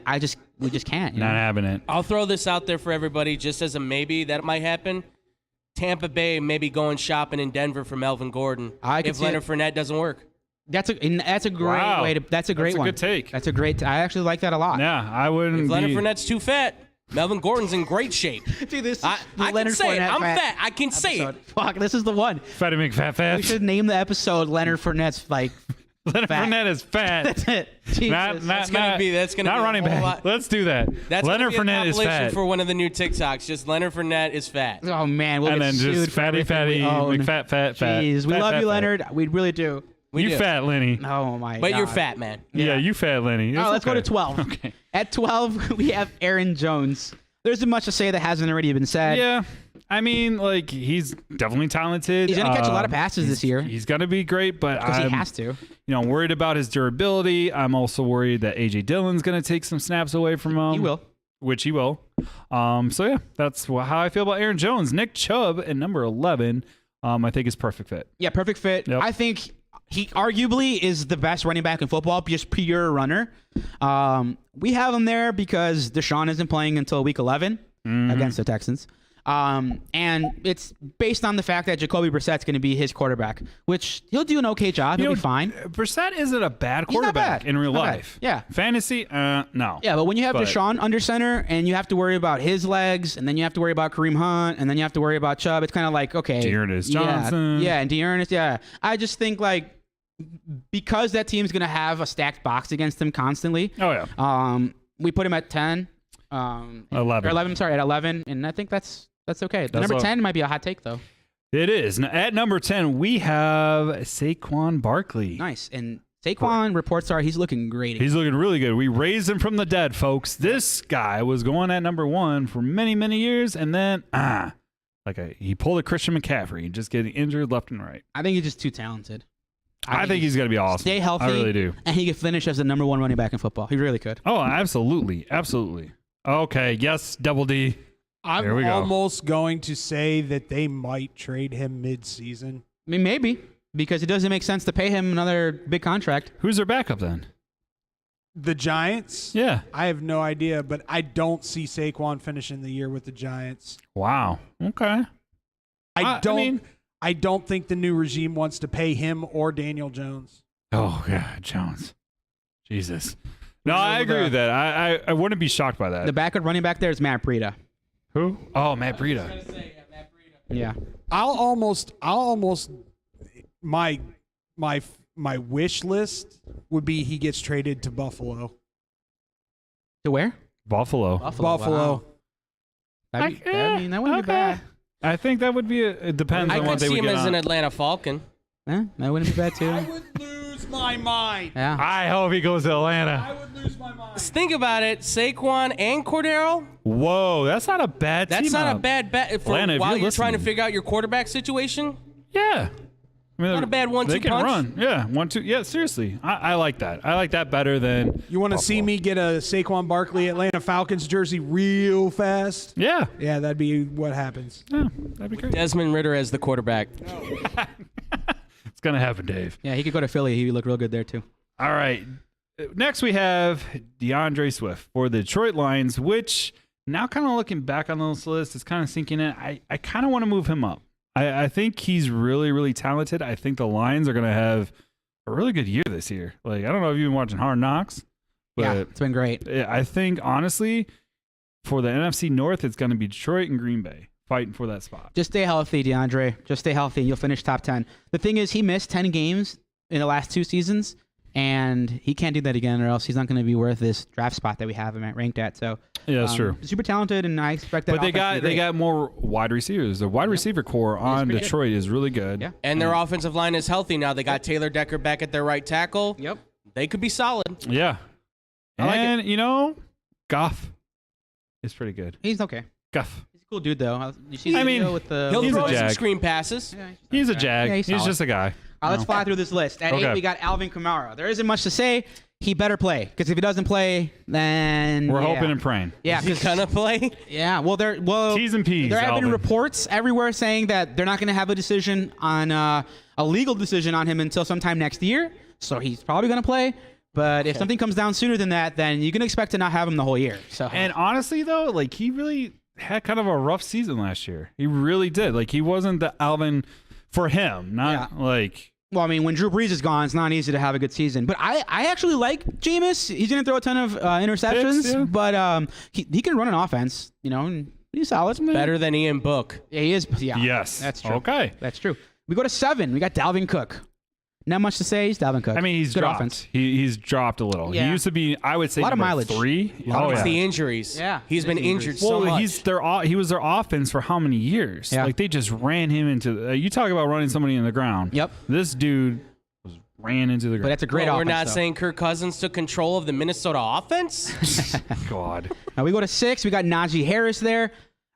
we just can't. Not having it. I'll throw this out there for everybody just as a maybe that might happen. Tampa Bay maybe going shopping in Denver for Melvin Gordon I could if see Leonard it. Fournette doesn't work. That's a great Wow. way to. That's a great That's a one. good take. That's a great. I actually like that a lot. Yeah, I wouldn't If Leonard be. Fournette's too fat, Melvin Gordon's in great shape. Dude, this I can say it. I'm fat. I can say it. Fuck, this is the one. Fatty McFat We should name the episode Leonard Fournette's like. Leonard fat. Fournette is fat. That's it. Jesus. Not That's gonna be not a running whole back. lot. Let's do that. That's Leonard gonna be a Fournette is compilation fat. for one of the new TikToks. Just Leonard Fournette is fat. Oh man, we'll And get then sued just for fatty, everything fatty, we own. McFat, fat. Jeez, we Fat, love fat, you, fat. Leonard. We really do. We You do. fat, Lenny. Oh my god. But you're fat, man. Yeah, you fat, Lenny. It's Oh, let's go okay. to 12. Okay. At 12, we have Aaron Jones. There isn't much to say that hasn't already been said. Yeah. I mean, like, he's definitely talented. He's gonna catch a lot of passes this year. He's going to be great, but Because he I'm has to. I'm worried about his durability. I'm also worried that A.J. Dillon's going to take some snaps away from him. He will. Which he will. So, yeah, that's how I feel about Aaron Jones. Nick Chubb at number 11, I think is perfect fit. Yeah, perfect fit. Yep. I think he arguably is the best running back in football, just pure runner. We have him there because Deshaun isn't playing until week 11 against the Texans. And it's based on the fact that Jacoby Brissett's going to be his quarterback, which he'll do an okay job. He'll be fine. Brissett isn't a bad He's not quarterback bad. in real Not bad. life. Yeah. Fantasy, no. Yeah, but when you have But- Deshaun under center and you have to worry about his legs, and then you have to worry about Kareem Hunt, and then you have to worry about Chubb, it's kind of like, okay. Dearness yeah, Johnson. Yeah, and Dearness, yeah. I just think, like, because that team's going to have a stacked box against them constantly, Oh, yeah. we put him at 10. 11. Or 11, sorry, at 11, and I think that's okay. The That's number what- 10 might be a hot take, though. It is. At number 10, we have Saquon Barkley. Nice. And Saquon, reports are he's looking great. He's looking really good. We raised him from the dead, folks. This guy was going at number 1 for many, many years, and then he pulled a Christian McCaffrey, just getting injured left and right. I think he's just too talented. I think he's going to be awesome. Stay healthy. I really do. And he could finish as the number 1 running back in football. He really could. Oh, absolutely. Absolutely. Okay. Yes, Double D. There we I'm go. almost going to say that they might trade him mid-season. I mean, maybe, because it doesn't make sense to pay him another big contract. Who's their backup then? The Giants? Yeah. I have no idea, but I don't see Saquon finishing the year with the Giants. Wow. Okay. I mean- don't think the new regime wants to pay him or Daniel Jones. Oh, God. Jones. Jesus. No, I over agree the- with that. I wouldn't be shocked by that. The backup running back there is Matt Breida. Who? Oh, Matt Breida. Yeah. I'll almost my wish list would be he gets traded to Buffalo. To where? Buffalo. Buffalo. Wow. I mean, that wouldn't be bad. I think that would be it depends I on what could they see would him get as on. an Atlanta Falcon. Yeah, that wouldn't be bad too. would lose my mind. Yeah. I hope he goes to Atlanta. would lose my mind. Just think about it. Saquon and Cordero. Whoa, that's not a bad That's team not up. a bad bet for Atlanta, if while you're you're trying to listening. figure out your quarterback situation. Yeah. I mean, Not a bad 1-2 They can punch. run. Yeah, 1-2. Yeah, seriously. I like that. I like that better than You want to see Buffalo. me get a Saquon Barkley Atlanta Falcons jersey real fast? Yeah. Yeah, that'd be what happens. Yeah, that'd be great. Desmond Ritter as the quarterback. It's going to happen, Dave. Yeah, he could go to Philly. He would look real good there too. All right. Next, we have DeAndre Swift for the Detroit Lions, which now kind of looking back on this list, it's kind of sinking in. I kind of want to move him up. I think he's really, really talented. I think the Lions are going to have a really good year this year. Like, I don't know if you've been watching Hard Knocks, Yeah, but it's been great. I think, honestly, for the NFC North, it's going to be Detroit and Green Bay fighting for that spot. Just stay healthy, DeAndre. Just stay healthy. You'll finish top 10. The thing is, he missed 10 games in the last 2 seasons, and he can't do that again, or else he's not going to be worth this draft spot that we have him at ranked at. So, Yeah, that's true. Super talented, and I expect that. But they offense to got be they great. got more wide receivers. The wide receiver core on pretty good. Detroit is really good. Yeah. And their offensive line is healthy now. They got Taylor Decker back at their right tackle. Yep. They could be solid. Yeah. I like And you know, Goff is pretty good. He's okay. Goff. He's a cool dude, though. You see the I mean, video with the. He'll He's a throw you some jag. screen passes. Yeah, He's a jag. Yeah, he's he's solid. just a guy. Let's fly through this list. At Okay. 8, we got Alvin Kamara. There isn't much to say. He better play, because if he doesn't play, then We're yeah. hoping and praying. Yeah, Is he 'cause- gonna play? yeah. Well, T's and P's, There have been Alvin. reports everywhere saying that they're not going to have a decision on a legal decision on him until sometime next year. So he's probably going to play. But if something comes down sooner than that, then you can expect to not have him the whole year. So And honestly, though, like he really had kind of a rough season last year. He really did. Like he wasn't the Alvin for him. Not like. well, I mean, when Drew Brees is gone, it's not easy to have a good season. But I actually like Jameis. He's going to throw a ton of interceptions, Picks, yeah. but he can run an offense. You know, and he's solid. Better than Ian Book. Yeah, he is. Yeah. Yes. That's true. Okay. That's true. We go to 7. We got Dalvin Cook. Not much to say. He's Dalvin Cook. I mean, he's good dropped. offense. He's dropped a little. Yeah. He used to be, I would say, A lot of number mileage. 3. Oh, It's yeah. the injuries. Yeah. He's been injured Well, so much. he was their offense for how many years? Yeah. Like they just ran him into. You talk about running somebody in the ground. Yep. This dude was ran into the But ground. that's a great Well, offense. we're not though. saying Kirk Cousins took control of the Minnesota offense. God, Now we go to 6. We got Najee Harris there.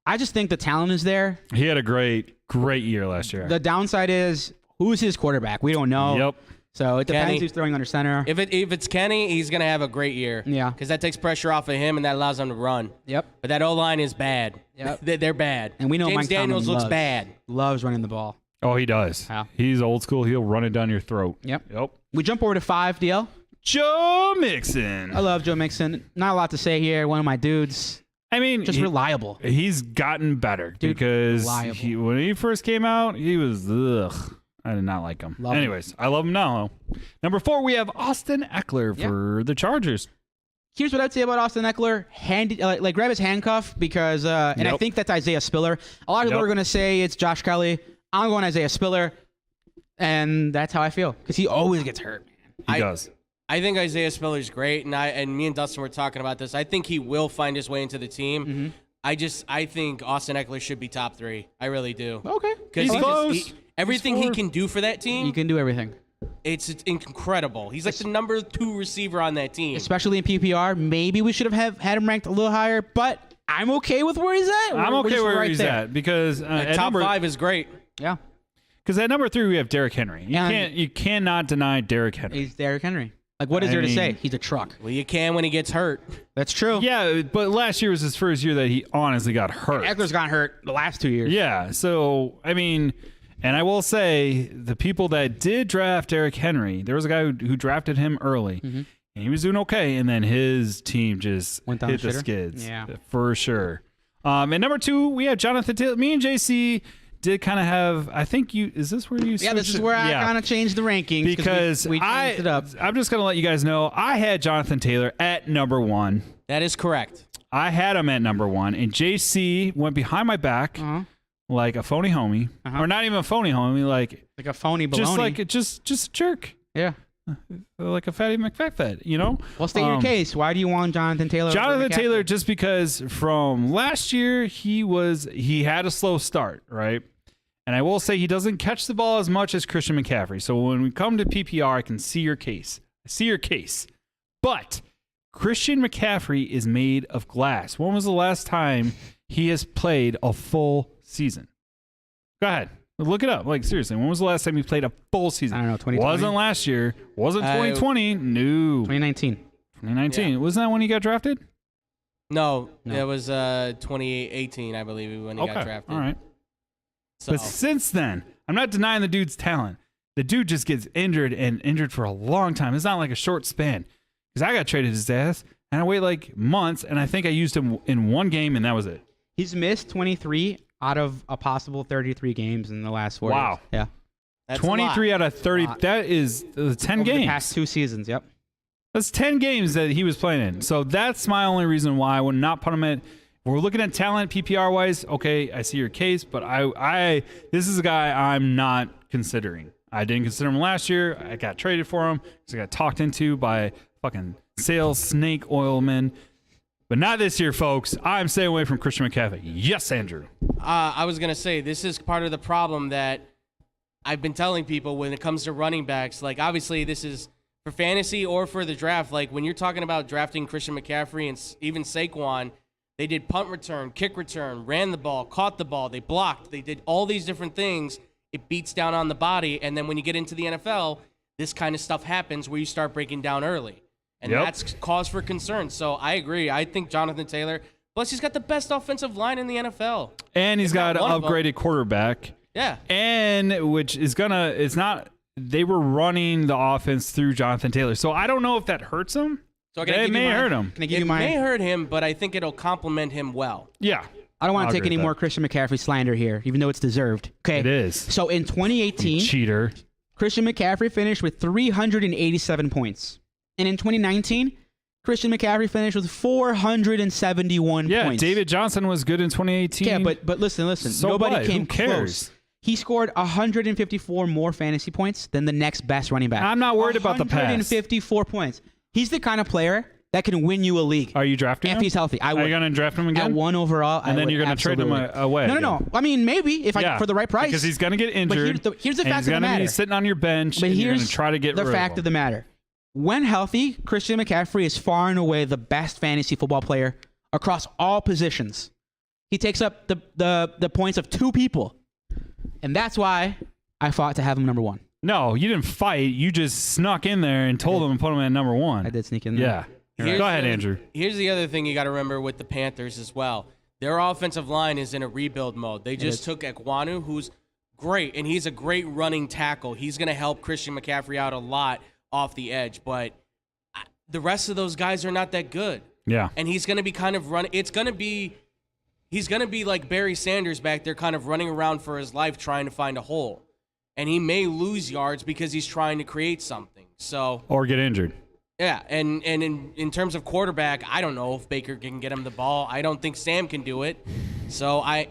I just think the talent is there. he had a great year last year. The downside is who's his quarterback? We don't know. Yep. So it depends Kenny. who's throwing under center. if it's Kenny, he's gonna have a great year. Yeah. Because that takes pressure off of him and that allows him to run. Yep. But that O line is bad. Yep. They're bad. And we know James Mike Daniels Tomlin looks loves, bad. Loves running the ball. Oh, he does. Yeah. He's old school. He'll run it down your throat. Yep. Yep. We jump over to 5, DL. Joe Mixon. I love Joe Mixon. Not a lot to say here. One of my dudes. I mean, Just reliable. he's gotten better Dude, because reliable. when he first came out, he was ugh. I did not like him. Love him. Anyways, I love him now. Number 4, we have Austin Eckler for the Chargers. Here's what I'd say about Austin Eckler: grab his handcuff because, and I Yep. think that's Isaiah Spiller. A lot of people Yep. are going to say it's Josh Kelly. I'm going Isaiah Spiller, and that's how I feel because he always gets hurt. He does. I think Isaiah Spiller's great, and me and Dustin were talking about this. I think he will find his way into the team. Mm-hmm. I think Austin Eckler should be top 3. I really do. Okay, Because He's close. everything he He's can do for that team, you can do everything, it's incredible. He's like the number 2 receiver on that team. especially in PPR. Maybe we should have had him ranked a little higher, but I'm okay with where he's at. I'm We're okay just where right he's there. at because at Top number, 5 is great. Yeah, because at number 3 we have Derrick Henry. And- You cannot deny Derrick Henry. he's Derrick Henry. Like, what is I there to say? mean- He's a truck. Well, you can when he gets hurt. That's true. Yeah, but last year was his first year that he honestly got hurt. Eckler's gotten hurt the last 2 years. Yeah, so I mean, and I will say the people that did draft Derrick Henry, there was a guy who drafted him early, and he was doing okay, and then his team just Went down hit the shitter? skids, Yeah. for sure. And number 2, we have Jonathan Taylor. Me and JC did kind of have. I think you is this where you? Yeah, this switched is it? where I Yeah. kind of changed the rankings Because we changed it up. I'm just gonna let you guys know I had Jonathan Taylor at number 1. That is correct. I had him at number 1, and JC went behind my back like a phony homie, or not even a phony homie, like Like a phony baloney. just like just a jerk, yeah. like a fatty McFat, you know. Well, state your case. Why do you want Jonathan Taylor? over Jonathan McCaffrey? Taylor, just because from last year he had a slow start, right? And I will say he doesn't catch the ball as much as Christian McCaffrey. So when we come to PPR, I can see your case. I see your case. But Christian McCaffrey is made of glass. When was the last time he has played a full season? Go ahead. Look it up. Like, seriously, when was the last time he played a full season? I don't know, 2020? Wasn't last year. Wasn't 2020. No. 2019. 2019. Yeah. Wasn't that when he got drafted? No, No. it was 2018, I believe, when he got drafted. All right. So, But since then, I'm not denying the dude's talent. The dude just gets injured and injured for a long time. It's not like a short span. Because I got traded his ass, and I wait like months, and I think I used him in one game, and that was it. He's missed 23 out of a possible 33 games in the last 4 Wow. years. Yeah. that's 23 out of 30. Lot. That is 10 Over games. the past 2 seasons. Yep. That's 10 games that he was playing in. So that's my only reason why I would not put him at. If we're looking at talent PPR wise, okay, I see your case, but I this is a guy I'm not considering. I didn't consider him last year. I got traded for him because I got talked into by fucking sales snake oilman. But not this year, folks. I'm staying away from Christian McCaffrey. Yes, Andrew. I was going to say, this is part of the problem that I've been telling people when it comes to running backs. Like, obviously, this is for fantasy or for the draft. Like, when you're talking about drafting Christian McCaffrey and even Saquon, they did punt return, kick return, ran the ball, caught the ball, they blocked. They did all these different things. It beats down on the body. And then when you get into the NFL, this kind of stuff happens where you start breaking down early. And Yep. that's cause for concern. So I agree. I think Jonathan Taylor, plus he's got the best offensive line in the NFL. And he's got an not one of them. upgraded quarterback. Yeah. And which is gonna, it's not, they were running the offense through Jonathan Taylor. So I don't know if that hurts him. So can I It give you may mine? hurt him. Can I give It you mine? may hurt him, but I think it'll complement him well. Yeah. I don't want I'll to take agree any with more that. Christian McCaffrey slander here, even though it's deserved. Okay. It is. So in 2018, Cheater. Christian McCaffrey finished with 387 points. And in 2019, Christian McCaffrey finished with 471 Yeah, points. David Johnson was good in 2018. Yeah, but listen. So Nobody what? Who came cares? close. He scored 154 more fantasy points than the next best running back. I'm not worried about the pass. 154 points. He's the kind of player that can win you a league. Are you drafting If him? he's healthy. I Are would. you going to draft him again? At 1 overall, And then you're going to trade him away. No. I mean, maybe if I for the right price. Because he's going to get injured. here's the and fact he's of the gonna matter. be sitting on your bench. But and you're going here's to try to get the rid fact of of the matter. When healthy, Christian McCaffrey is far and away the best fantasy football player across all positions. He takes up the points of 2 people. And that's why I fought to have him number 1. No, you didn't fight. You just snuck in there and told him to put him at number 1. I did sneak in there. Yeah. Here's Go ahead, the- Andrew. Here's the other thing you got to remember with the Panthers as well. Their offensive line is in a rebuild mode. They just took Ekwonu, who's great, and he's a great running tackle. He's going to help Christian McCaffrey out a lot off the edge, but the rest of those guys are not that good. Yeah. And he's going to be kind of running. He's going to be like Barry Sanders back there, kind of running around for his life trying to find a hole. And he may lose yards because he's trying to create something. So, Or get injured. yeah, and in terms of quarterback, I don't know if Baker can get him the ball. I don't think Sam can do it. So I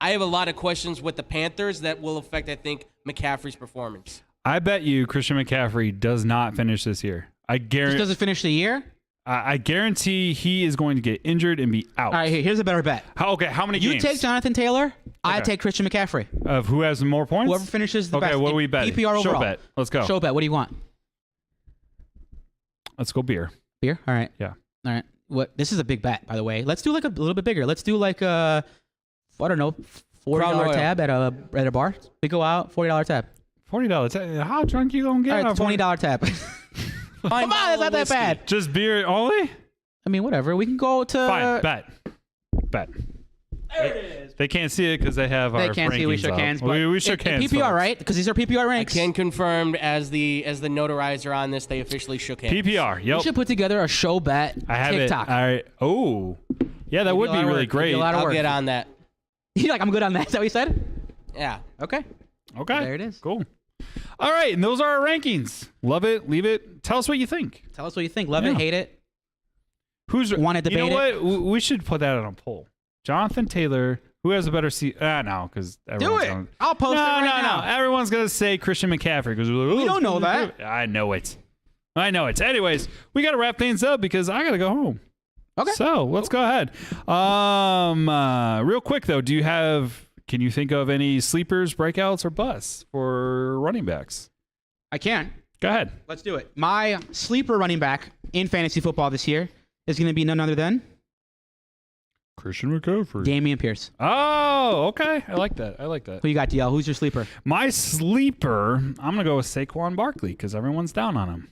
have a lot of questions with the Panthers that will affect, I think, McCaffrey's performance. I bet you Christian McCaffrey does not finish this year. I Just guarantee. doesn't finish the year? I guarantee he is going to get injured and be out. All right, here's a better bet. How many You games? take Jonathan Taylor, I Okay. take Christian McCaffrey. Of who has more points? Whoever finishes the Okay, best. what in do we bet? PPR Show overall. bet. Let's go. Show bet. What do you want? Let's go beer. Beer? All right. Yeah. All right. what? This is a big bet, by the way. Let's do like a little bit bigger. Let's do like a, I don't know, Crown $40 Royal. tab at a bar. We go out, $40 tab. $40. How drunk you gonna get? All right, on $20 tab. Come on, it's not that bad. Just beer only? I mean, whatever. We can go to. Fine. Bet. There it is. They can't see it because they have our. They can't see. We rankings shook up. hands. But We shook hands. PPR, folks. right? Because these are PPR I ranks. can confirm as the notarizer on this, they officially shook hands. PPR. We Yep. should put together a show bet. I have TikTok. it. All right. Oh. Yeah, that would a lot be of really work. It'd be great. a lot of I'll work. get on that. You're like, I'm good on that. Is that what you said? Yeah. Okay. Okay. There it is. Cool. All right, and those are our rankings. Love it, leave it. Tell us what you think. Tell us what you think. Love Yeah. it, hate it. Who's Wanna debate You know it? what? We should put that on a poll. Jonathan Taylor, who has a better seat? No, because Do it. I'll post it right now. Everyone's gonna say Christian McCaffrey because We don't know that. I know it. Anyways, we gotta wrap things up because I gotta go home. Okay. So let's go ahead. Real quick though, can you think of any sleepers, breakouts, or busts for running backs? I can. Go ahead. Let's do it. My sleeper running back in fantasy football this year is going to be none other than Christian McCaffrey. Damian Pierce. Oh, okay. I like that. Who you got, DL? Who's your sleeper? My sleeper, I'm going to go with Saquon Barkley because everyone's down on him.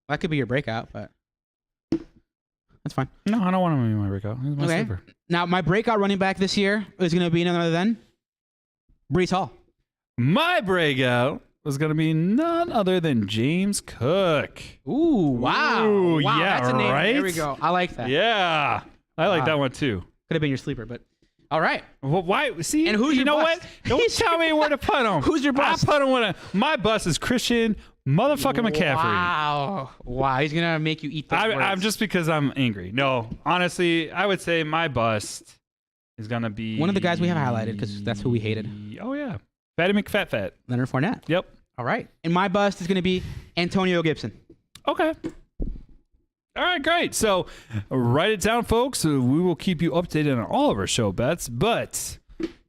That could be your breakout, but that's fine. No, I don't want him to be my breakout. He's my Okay. sleeper. Now, my breakout running back this year is going to be none other than Brees Hall. My breakout was going to be none other than James Cook. Ooh, wow. Ooh, wow, yeah, that's a name. right? There we go. I like that. Yeah. I like Wow. that one too. Could have been your sleeper, but all right. Well, why? See, And who's you your know bust? what? Don't tell me where to put him. Who's your bust? I put him with my bust is Christian motherfucking McCaffrey. Wow. Wow. He's going to make you eat those words. I'm just because I'm angry. No, honestly, I would say my bust is gonna be One of the guys we have highlighted, 'cause that's who we hated. Oh yeah, Fatty McFat. Leonard Fournette. Yep. All right. And my bust is going to be Antonio Gibson. Okay. All right, great. So write it down, folks. We will keep you updated on all of our show bets. But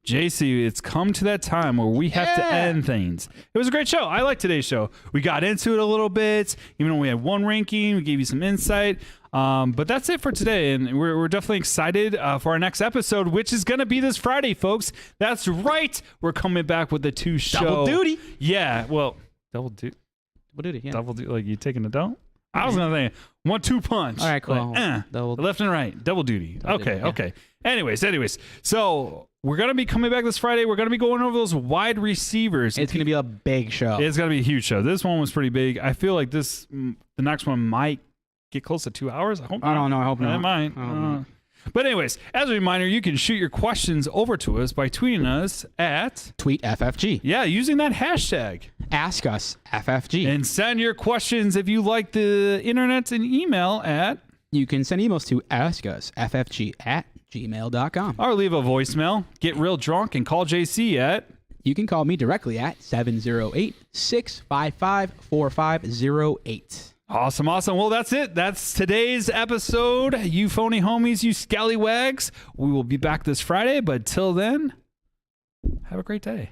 JC, it's come to that time where we have to end things. It was a great show. I like today's show. We got into it a little bit. Even though we had one ranking, we gave you some insight. But that's it for today. And we're definitely excited for our next episode, which is going to be this Friday, folks. That's right. We're coming back with the two show. Double duty. Yeah. Well, double duty. Double duty, yeah. Double duty. Like you taking a dump? I was going to say 1-2 punch. All right, cool. Like, Double- left and right. Double duty. Double Okay. duty, yeah. Okay. Anyways. So we're going to be coming back this Friday. We're going to be going over those wide receivers. It's going to be a big show. It's going to be a huge show. This one was pretty big. I feel like the next one might get close to 2 hours. I hope I don't know. I hope not. It might. I hope not. But anyways, as a reminder, you can shoot your questions over to us by tweeting us at, Tweet FFG. using that hashtag. Ask us FFG. And send your questions if you like the internet and email at, you can send emails to askusffg@gmail.com. or leave a voicemail. Get real drunk and call JC at. You can call me directly at 708-655-4508. Awesome. Well, that's it. That's today's episode. You phony homies, you scallywags. We will be back this Friday, but till then, have a great day.